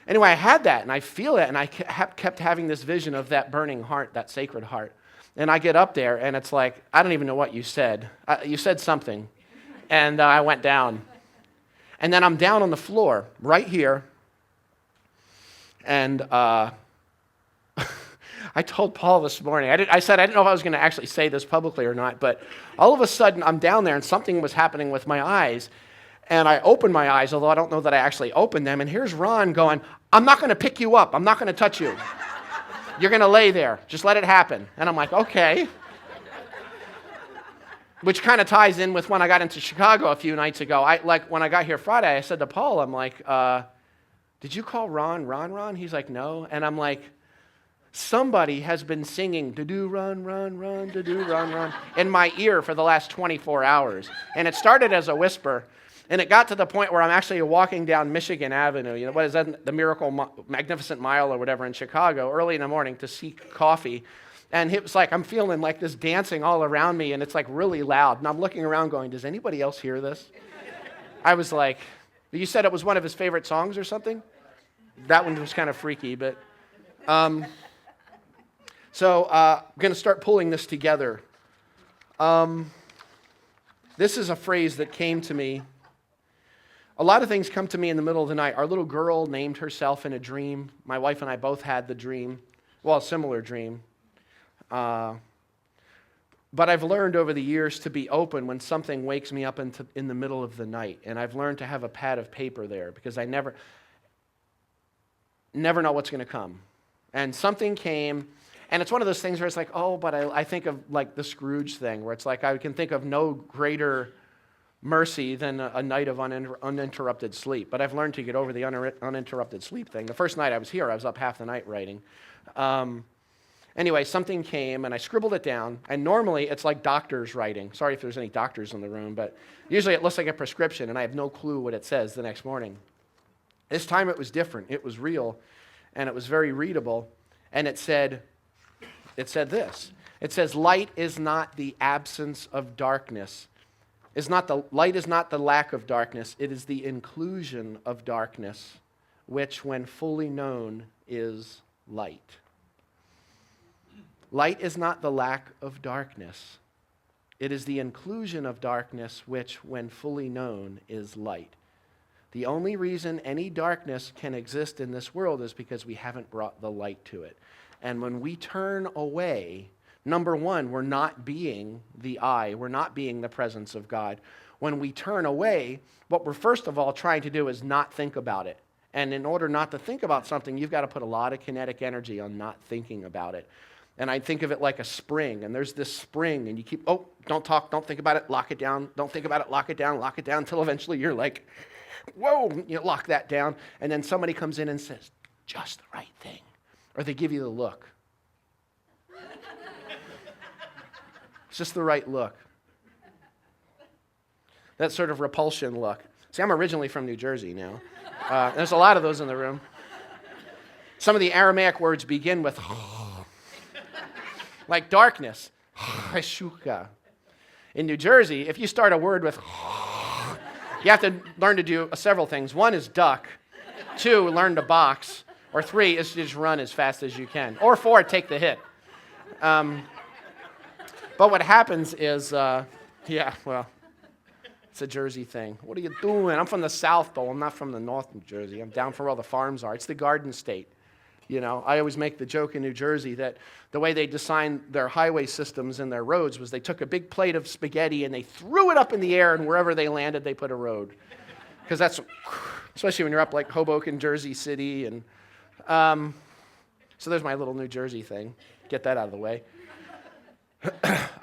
anyway, I had that, and I feel it, and I kept having this vision of that burning heart, that sacred heart. And I get up there, and it's like, I don't even know what you said. You said something. And I went down. And then I'm down on the floor, right here. And I told Paul this morning, I said I didn't know if I was going to actually say this publicly or not, but all of a sudden I'm down there and something was happening with my eyes. And I opened my eyes, although I don't know that I actually opened them. And here's Ron going, I'm not going to pick you up. I'm not going to touch you. You're going to lay there. Just let it happen. And I'm like, okay. Which kind of ties in with when I got into Chicago a few nights ago. When I got here Friday, I said to Paul, I'm like, did you call Ron? He's like, no. And I'm like, somebody has been singing, "Da-do, run, run, run, da-do, run, run," in my ear for the last 24 hours. And it started as a whisper, and it got to the point where I'm actually walking down Michigan Avenue, what is that, the Magnificent Mile or whatever in Chicago, early in the morning to seek coffee. And it was like, I'm feeling like this dancing all around me, and it's like really loud. And I'm looking around going, does anybody else hear this? I was like, you said it was one of his favorite songs or something? That one was kind of freaky, but... So I'm going to start pulling this together. This is a phrase that came to me. A lot of things come to me in the middle of the night. Our little girl named herself in a dream. My wife and I both had the dream. Well, a similar dream. But I've learned over the years to be open when something wakes me up in the middle of the night. And I've learned to have a pad of paper there because never know what's going to come. And something came, and it's one of those things where it's like, oh, but I think of like the Scrooge thing, where it's like I can think of no greater mercy than a night of uninterrupted sleep. But I've learned to get over the uninterrupted sleep thing. The first night I was here, I was up half the night writing. Anyway, something came, and I scribbled it down, and normally it's like doctors writing. Sorry if there's any doctors in the room, but usually it looks like a prescription, and I have no clue what it says the next morning. This time it was different. It was real, and it was very readable, and it said this. It says, light is not the absence of darkness. Light is not the lack of darkness. It is the inclusion of darkness, which when fully known is light. Light is not the lack of darkness. It is the inclusion of darkness, which when fully known is light. The only reason any darkness can exist in this world is because we haven't brought the light to it. And when we turn away, number one, we're not being the I. We're not being the presence of God. When we turn away, what we're first of all trying to do is not think about it. And in order not to think about something, you've got to put a lot of kinetic energy on not thinking about it. And I think of it like a spring, and there's this spring, and you keep, oh, don't talk, don't think about it, lock it down, don't think about it, lock it down, until eventually you're like, whoa, you lock that down, and then somebody comes in and says, just the right thing. Or they give you the look. It's just the right look. That sort of repulsion look. See, I'm originally from New Jersey now. There's a lot of those in the room. Some of the Aramaic words begin with like darkness. In New Jersey, if you start a word with you have to learn to do several things. One is duck. Two, learn to box. Or three is just run as fast as you can. Or four, take the hit. But what happens is, it's a Jersey thing. What are you doing? I'm from the South, though. I'm not from the North New Jersey. I'm down for where all the farms are. It's the Garden State. You know, I always make the joke in New Jersey that the way they designed their highway systems and their roads was they took a big plate of spaghetti and they threw it up in the air, and wherever they landed, they put a road. Because that's, especially when you're up like Hoboken, Jersey City. And so there's my little New Jersey thing. Get that out of the way.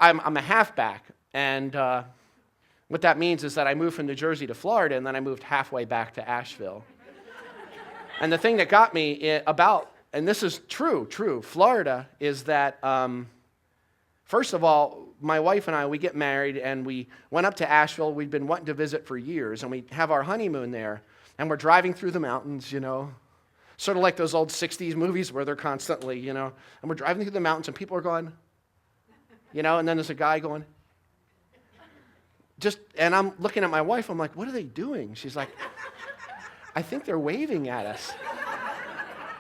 I'm a halfback, and what that means is that I moved from New Jersey to Florida, and then I moved halfway back to Asheville. And the thing that got me and this is true, Florida, is that, first of all, my wife and I, we get married, and we went up to Asheville. We'd been wanting to visit for years, and we have our honeymoon there, and we're driving through the mountains, you know, sort of like those old 60s movies where they're constantly, you know, and we're driving through the mountains, and people are going, you know, and then there's a guy going, and I'm looking at my wife, I'm like, what are they doing? She's like, I think they're waving at us.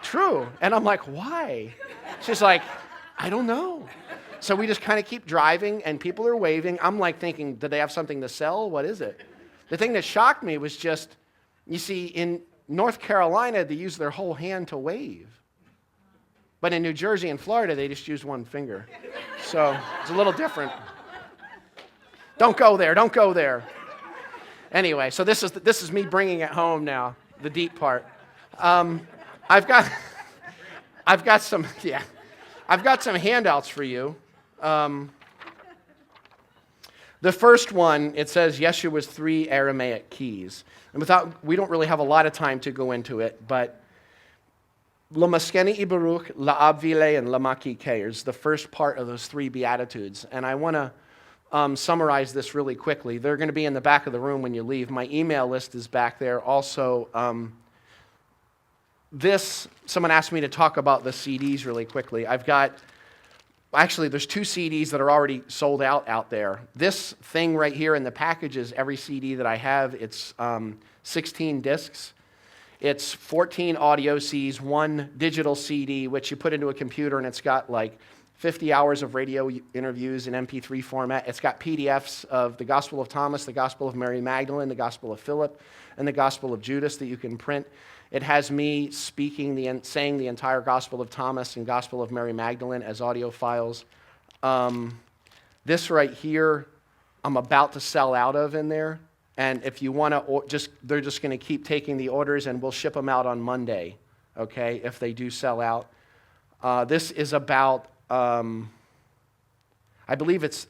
True. And I'm like, why? She's like, I don't know. So we just kind of keep driving, and people are waving. I'm like thinking, do they have something to sell? What is it? The thing that shocked me was just, you see, in North Carolina, they use their whole hand to wave. But in New Jersey and Florida, they just use one finger. So it's a little different. Don't go there. Anyway, so this is me bringing it home now, the deep part. I've got some handouts for you. The first one, it says Yeshua's 3 Aramaic keys. And we don't really have a lot of time to go into it, but Lamaskeni Ibaruch, La'abvile, and Lamakike is the first part of those 3 beatitudes. And I want to summarize this really quickly. They're going to be in the back of the room when you leave. My email list is back there. Also, someone asked me to talk about the CDs really quickly. There's 2 CDs that are already sold out there. This thing right here in the package is every CD that I have. It's 16 discs. It's 14 audio CDs, 1 digital CD, which you put into a computer, and it's got like 50 hours of radio interviews in MP3 format. It's got PDFs of the Gospel of Thomas, the Gospel of Mary Magdalene, the Gospel of Philip, and the Gospel of Judas that you can print. It has me saying the entire Gospel of Thomas and Gospel of Mary Magdalene as audio files. This right here, I'm about to sell out of in there. And if you want to, they're just going to keep taking the orders, and we'll ship them out on Monday. okay, if they do sell out. This is about, I believe it's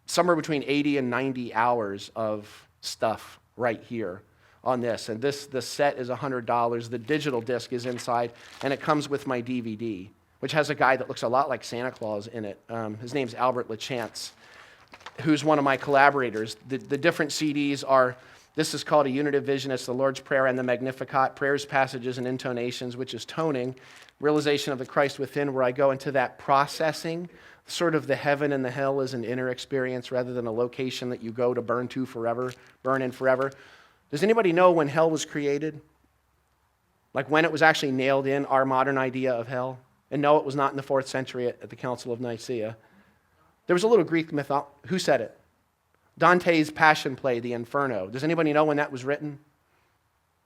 somewhere between 80 and 90 hours of stuff right here on this. And the set is $100. The digital disc is inside, and it comes with my DVD, which has a guy that looks a lot like Santa Claus in it. His name's Albert LaChance, who's one of my collaborators. The different CDs are, this is called A Unitive Vision. It's the Lord's Prayer and the Magnificat, prayers, passages, and intonations, which is toning, realization of the Christ within, where I go into that processing. Sort of the heaven and the hell is an inner experience rather than a location that you go to burn in forever. Does anybody know when hell was created? Like when it was actually nailed in, our modern idea of hell? And no, it was not in the 4th century at the Council of Nicaea. There was a little Greek mythology. Who said it? Dante's Passion Play, the Inferno. Does anybody know when that was written?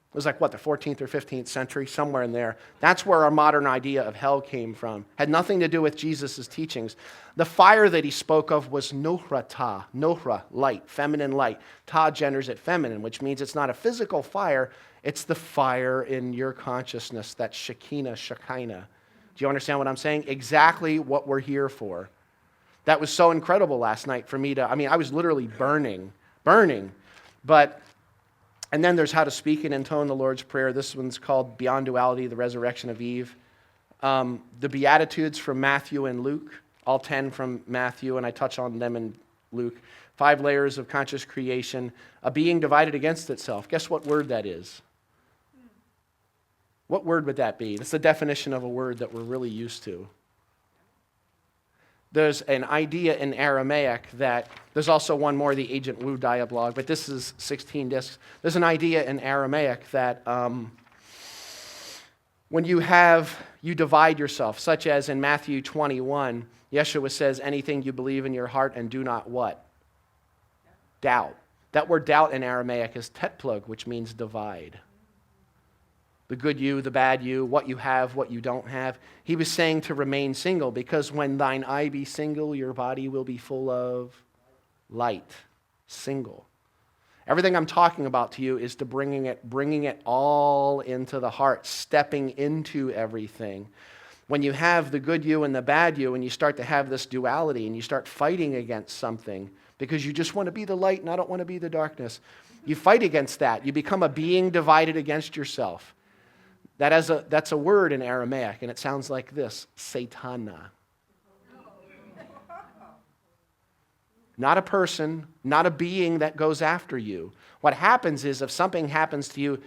It was like, the 14th or 15th century, somewhere in there. That's where our modern idea of hell came from. Had nothing to do with Jesus' teachings. The fire that he spoke of was nohra, light, feminine light. Ta genders it feminine, which means it's not a physical fire, it's the fire in your consciousness, that shekinah. Do you understand what I'm saying? Exactly what we're here for. That was so incredible last night for me I was literally burning. And then there's how to speak and intone the Lord's Prayer. This one's called Beyond Duality, the Resurrection of Eve. The Beatitudes from Matthew and Luke, all 10 from Matthew, and I touch on them in Luke. 5 layers of conscious creation, a being divided against itself. Guess what word that is? What word would that be? It's the definition of a word that we're really used to. There's an idea in Aramaic that, there's also one more, the Agent Wu dialogue, but this is 16 discs. There's an idea in Aramaic that when you divide yourself, such as in Matthew 21, Yeshua says, anything you believe in your heart and do not what? Doubt. That word doubt in Aramaic is tetplug, which means divide. The good you, the bad you, what you have, what you don't have. He was saying to remain single, because when thine eye be single, your body will be full of light. Single. Everything I'm talking about to you is to bringing it all into the heart, stepping into everything. When you have the good you and the bad you, and you start to have this duality, and you start fighting against something, because you just want to be the light and I don't want to be the darkness, you fight against that. You become a being divided against yourself. That's a word in Aramaic, and it sounds like this, Satana. Not a person, not a being that goes after you. What happens is if something happens to you,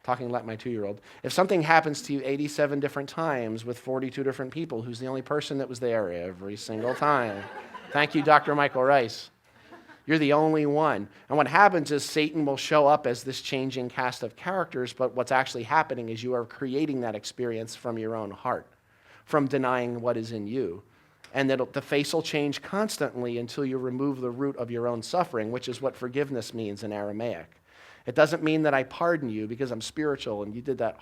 talking like my 2-year-old, if something happens to you 87 different times with 42 different people, who's the only person that was there every single time? Thank you, Dr. Michael Rice. You're the only one. And what happens is Satan will show up as this changing cast of characters, but what's actually happening is you are creating that experience from your own heart, from denying what is in you. And that the face will change constantly until you remove the root of your own suffering, which is what forgiveness means in Aramaic. It doesn't mean that I pardon you because I'm spiritual and you did that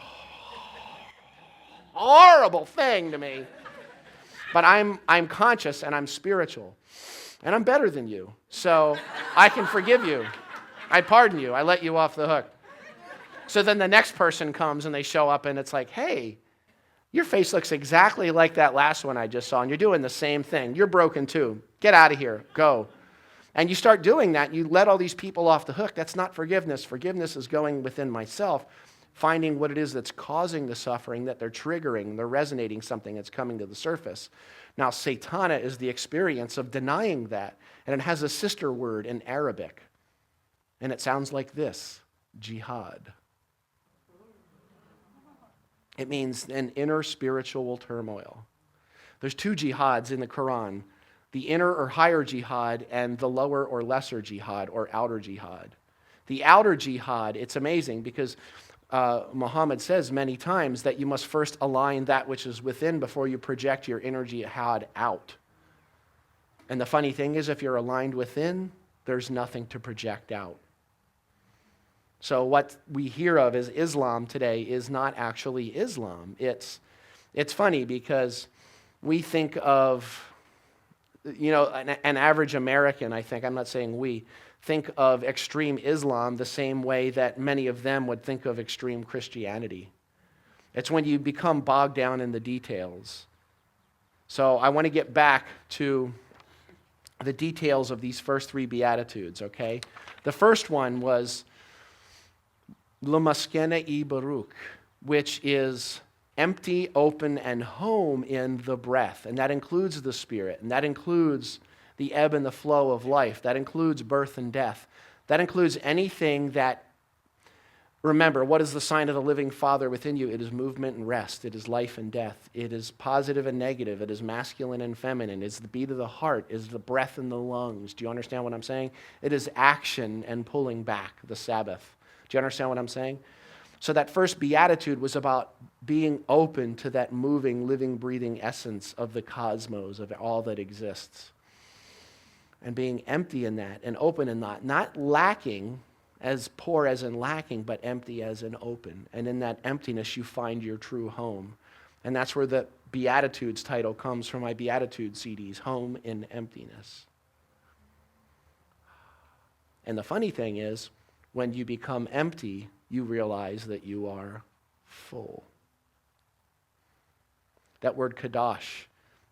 horrible thing to me. But I'm conscious and I'm spiritual. And I'm better than you, so I can forgive you. I pardon you. I let you off the hook. So then the next person comes and they show up and it's like, hey, your face looks exactly like that last one I just saw and you're doing the same thing. You're broken too. Get out of here. Go. And you start doing that. You let all these people off the hook. That's not forgiveness. Forgiveness is going within myself, finding what it is that's causing the suffering, that they're triggering, they're resonating something that's coming to the surface. Now, Satana is the experience of denying that, and it has a sister word in Arabic, and it sounds like this, jihad. It means an inner spiritual turmoil. There's 2 jihads in the Quran, the inner or higher jihad and the lower or lesser jihad or outer jihad. The outer jihad, it's amazing because Muhammad says many times that you must first align that which is within before you project your inner jihad out. And the funny thing is, if you're aligned within, there's nothing to project out. So what we hear of as Islam today is not actually Islam. It's funny because we think of, an average American, I think, I'm not saying we, think of extreme Islam the same way that many of them would think of extreme Christianity. It's when you become bogged down in the details. So I want to get back to the details of these first three Beatitudes, okay? The first one was L'maskena I Baruch, which is empty, open, and home in the breath. And that includes the Spirit, and that includes the ebb and the flow of life. That includes birth and death. That includes anything that, remember, what is the sign of the living Father within you? It is movement and rest. It is life and death. It is positive and negative. It is masculine and feminine. It's the beat of the heart. It's the breath in the lungs. Do you understand what I'm saying? It is action and pulling back, the Sabbath. Do you understand what I'm saying? So that first beatitude was about being open to that moving, living, breathing essence of the cosmos, of all that exists. And being empty in that and open in that. Not lacking, as poor as in lacking, but empty as in open. And in that emptiness, you find your true home. And that's where the Beatitudes title comes from my Beatitude CDs, Home in Emptiness. And the funny thing is, when you become empty, you realize that you are full. That word kadosh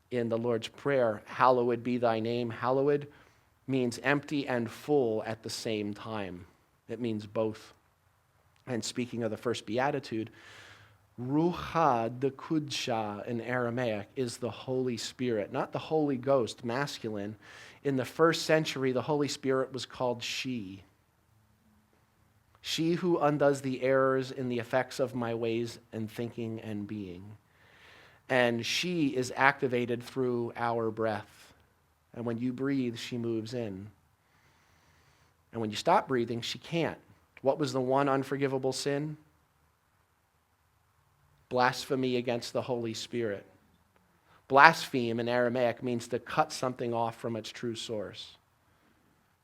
in the Lord's Prayer, hallowed be thy name, hallowed, means empty and full at the same time. It means both. And speaking of the first beatitude, Ruha de Kudsha in Aramaic is the Holy Spirit, not the Holy Ghost, masculine. In the first century, the Holy Spirit was called she. She who undoes the errors in the effects of my ways and thinking and being. And she is activated through our breath. And when you breathe, she moves in. And when you stop breathing, she can't. What was the one unforgivable sin? Blasphemy against the Holy Spirit. Blaspheme in Aramaic means to cut something off from its true source.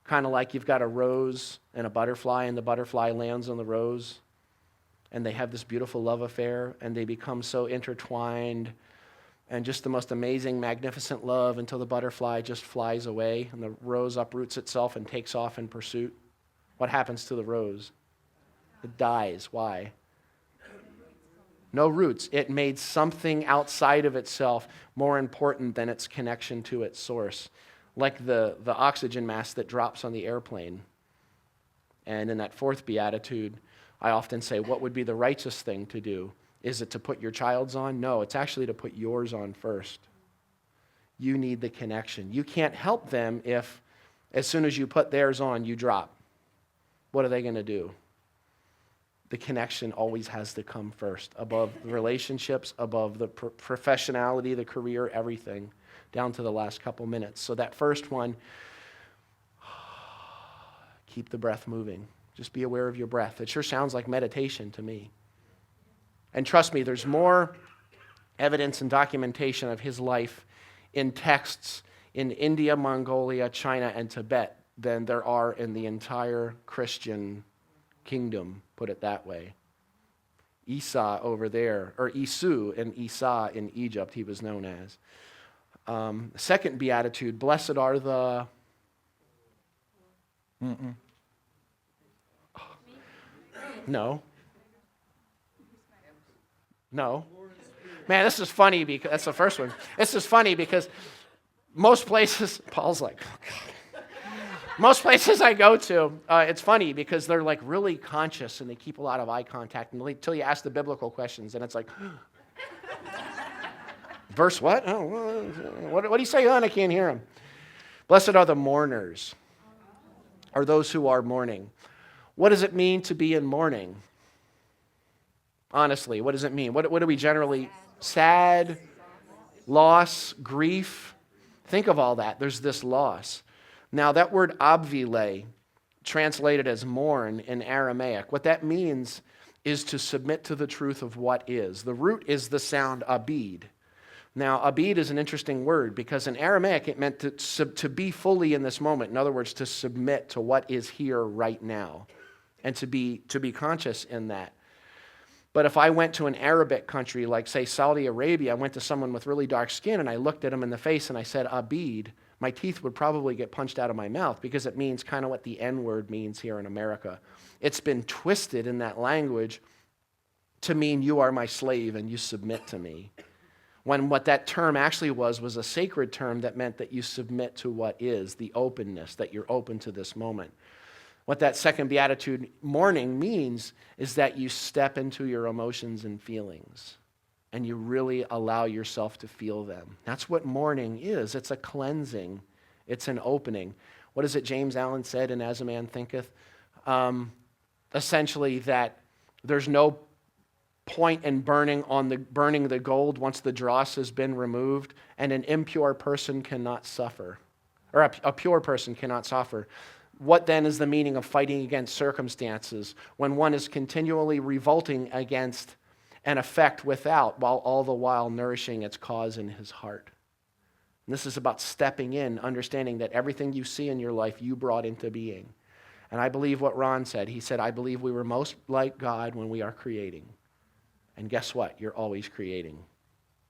Kind of like you've got a rose and a butterfly, and the butterfly lands on the rose, and they have this beautiful love affair, and they become so intertwined, and just the most amazing, magnificent love until the butterfly just flies away, and the rose uproots itself and takes off in pursuit. What happens to the rose? It dies. Why? No roots. It made something outside of itself more important than its connection to its source. Like the oxygen mask that drops on the airplane. And in that fourth beatitude, I often say, what would be the righteous thing to do? Is it to put your child's on? No, it's actually to put yours on first. You need the connection. You can't help them if, as soon as you put theirs on, you drop. What are they going to do? The connection always has to come first, above the relationships, above the professionality, the career, everything, down to the last couple minutes. So that first one, keep the breath moving. Just be aware of your breath. It sure sounds like meditation to me. And trust me, there's more evidence and documentation of his life in texts in India, Mongolia, China, and Tibet than there are in the entire Christian kingdom, put it that way. Esau over there, or Isu and Esau in Egypt, he was known as. Second beatitude, blessed are the... No. No. Man, this is funny because that's the first one. This is funny because most places, Paul's like, oh God. Most places I go to, it's funny because they're like really conscious and they keep a lot of eye contact until you ask the biblical questions and it's like, verse what? Oh, what do you say? Oh, I can't hear him. Blessed are the mourners, or those who are mourning. What does it mean to be in mourning? Honestly, what does it mean? What do we generally... Sad, loss, grief. Think of all that. There's this loss. Now, that word abvile, translated as mourn in Aramaic, what that means is to submit to the truth of what is. The root is the sound abid. Now, abid is an interesting word because in Aramaic it meant to be fully in this moment. In other words, to submit to what is here right now and to be conscious in that. But if I went to an Arabic country, like say Saudi Arabia, I went to someone with really dark skin and I looked at him in the face and I said, Abid, my teeth would probably get punched out of my mouth because it means kind of what the N-word means here in America. It's been twisted in that language to mean you are my slave and you submit to me. When what that term actually was a sacred term that meant that you submit to what is, the openness, that you're open to this moment. What that second beatitude, mourning, means is that you step into your emotions and feelings and you really allow yourself to feel them. That's what mourning is. It's a cleansing. It's an opening. What is it James Allen said in As a Man Thinketh? Essentially that there's no point in burning the gold once the dross has been removed, and an impure person cannot suffer, or a pure person cannot suffer. What then is the meaning of fighting against circumstances when one is continually revolting against an effect without, while all the while nourishing its cause in his heart? And this is about stepping in, understanding that everything you see in your life you brought into being. And I believe what Ron said. He said, I believe we were most like God when we are creating. And guess what? You're always creating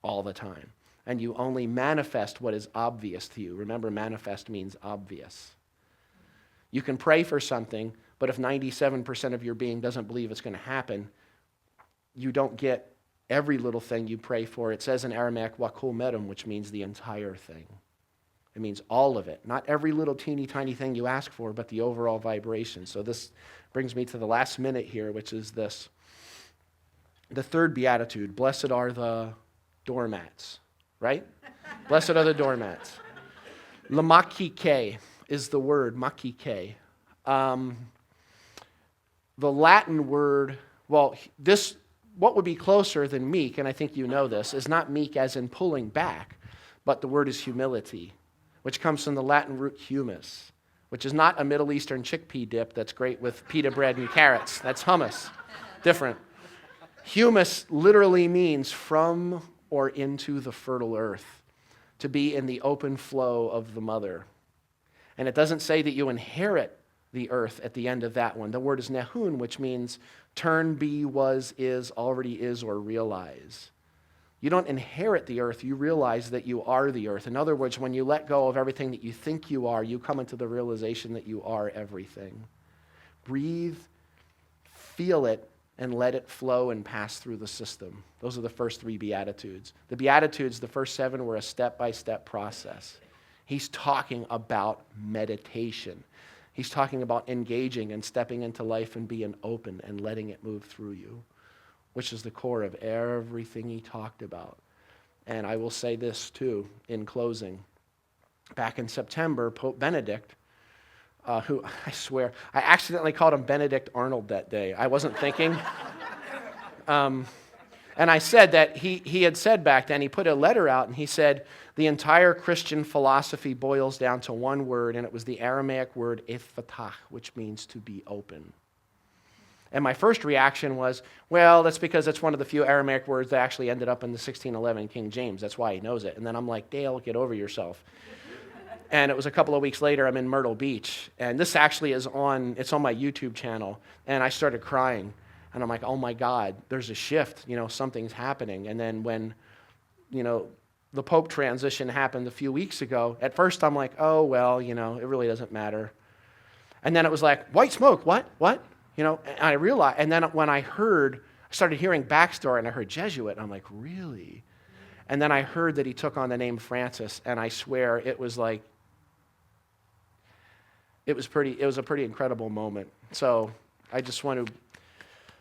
all the time. And you only manifest what is obvious to you. Remember, manifest means obvious. You can pray for something, but if 97% of your being doesn't believe it's going to happen, you don't get every little thing you pray for. It says in Aramaic, wakul medum, which means the entire thing. It means all of it. Not every little teeny tiny thing you ask for, but the overall vibration. So this brings me to the last minute here, which is this. The third beatitude, blessed are the doormats, right? Blessed are the doormats. Lamakike is the word, makike. The Latin word, what would be closer than meek, and I think you know this, is not meek as in pulling back, but the word is humility, which comes from the Latin root humus, which is not a Middle Eastern chickpea dip that's great with pita bread and carrots. That's hummus. Different. Humus literally means from or into the fertile earth, to be in the open flow of the mother. And it doesn't say that you inherit the earth at the end of that one. The word is nehun, which means turn, be, was, is, already is, or realize. You don't inherit the earth, you realize that you are the earth. In other words, when you let go of everything that you think you are, you come into the realization that you are everything. Breathe, feel it, and let it flow and pass through the system. Those are the first three Beatitudes. The Beatitudes, the first 7, were a step-by-step process. He's talking about meditation. He's talking about engaging and stepping into life and being open and letting it move through you, which is the core of everything he talked about. And I will say this too, in closing. Back in September, Pope Benedict, who I swear, I accidentally called him Benedict Arnold that day. I wasn't thinking. And I said that he had said back then, he put a letter out and he said, the entire Christian philosophy boils down to one word, and it was the Aramaic word iffatah, which means to be open. And my first reaction was, well, that's because it's one of the few Aramaic words that actually ended up in the 1611 King James. That's why he knows it. And then I'm like, Dale, get over yourself. And it was a couple of weeks later, I'm in Myrtle Beach. And this actually it's on my YouTube channel. And I started crying. And I'm like, oh my God, there's a shift. Something's happening. And then when, the Pope transition happened a few weeks ago, at first I'm like, oh, well, it really doesn't matter. And then it was like, white smoke, what? And I realized, and then when I started hearing backstory, and I heard Jesuit, and I'm like, really? And then I heard that he took on the name Francis, and I swear it was a pretty incredible moment. So I just want to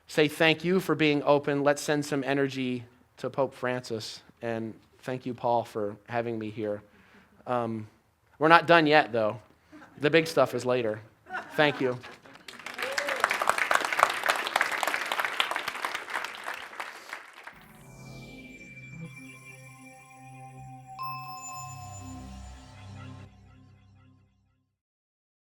say thank you for being open. Let's send some energy to Pope Francis, and thank you, Paul, for having me here. We're not done yet, though. The big stuff is later. Thank you.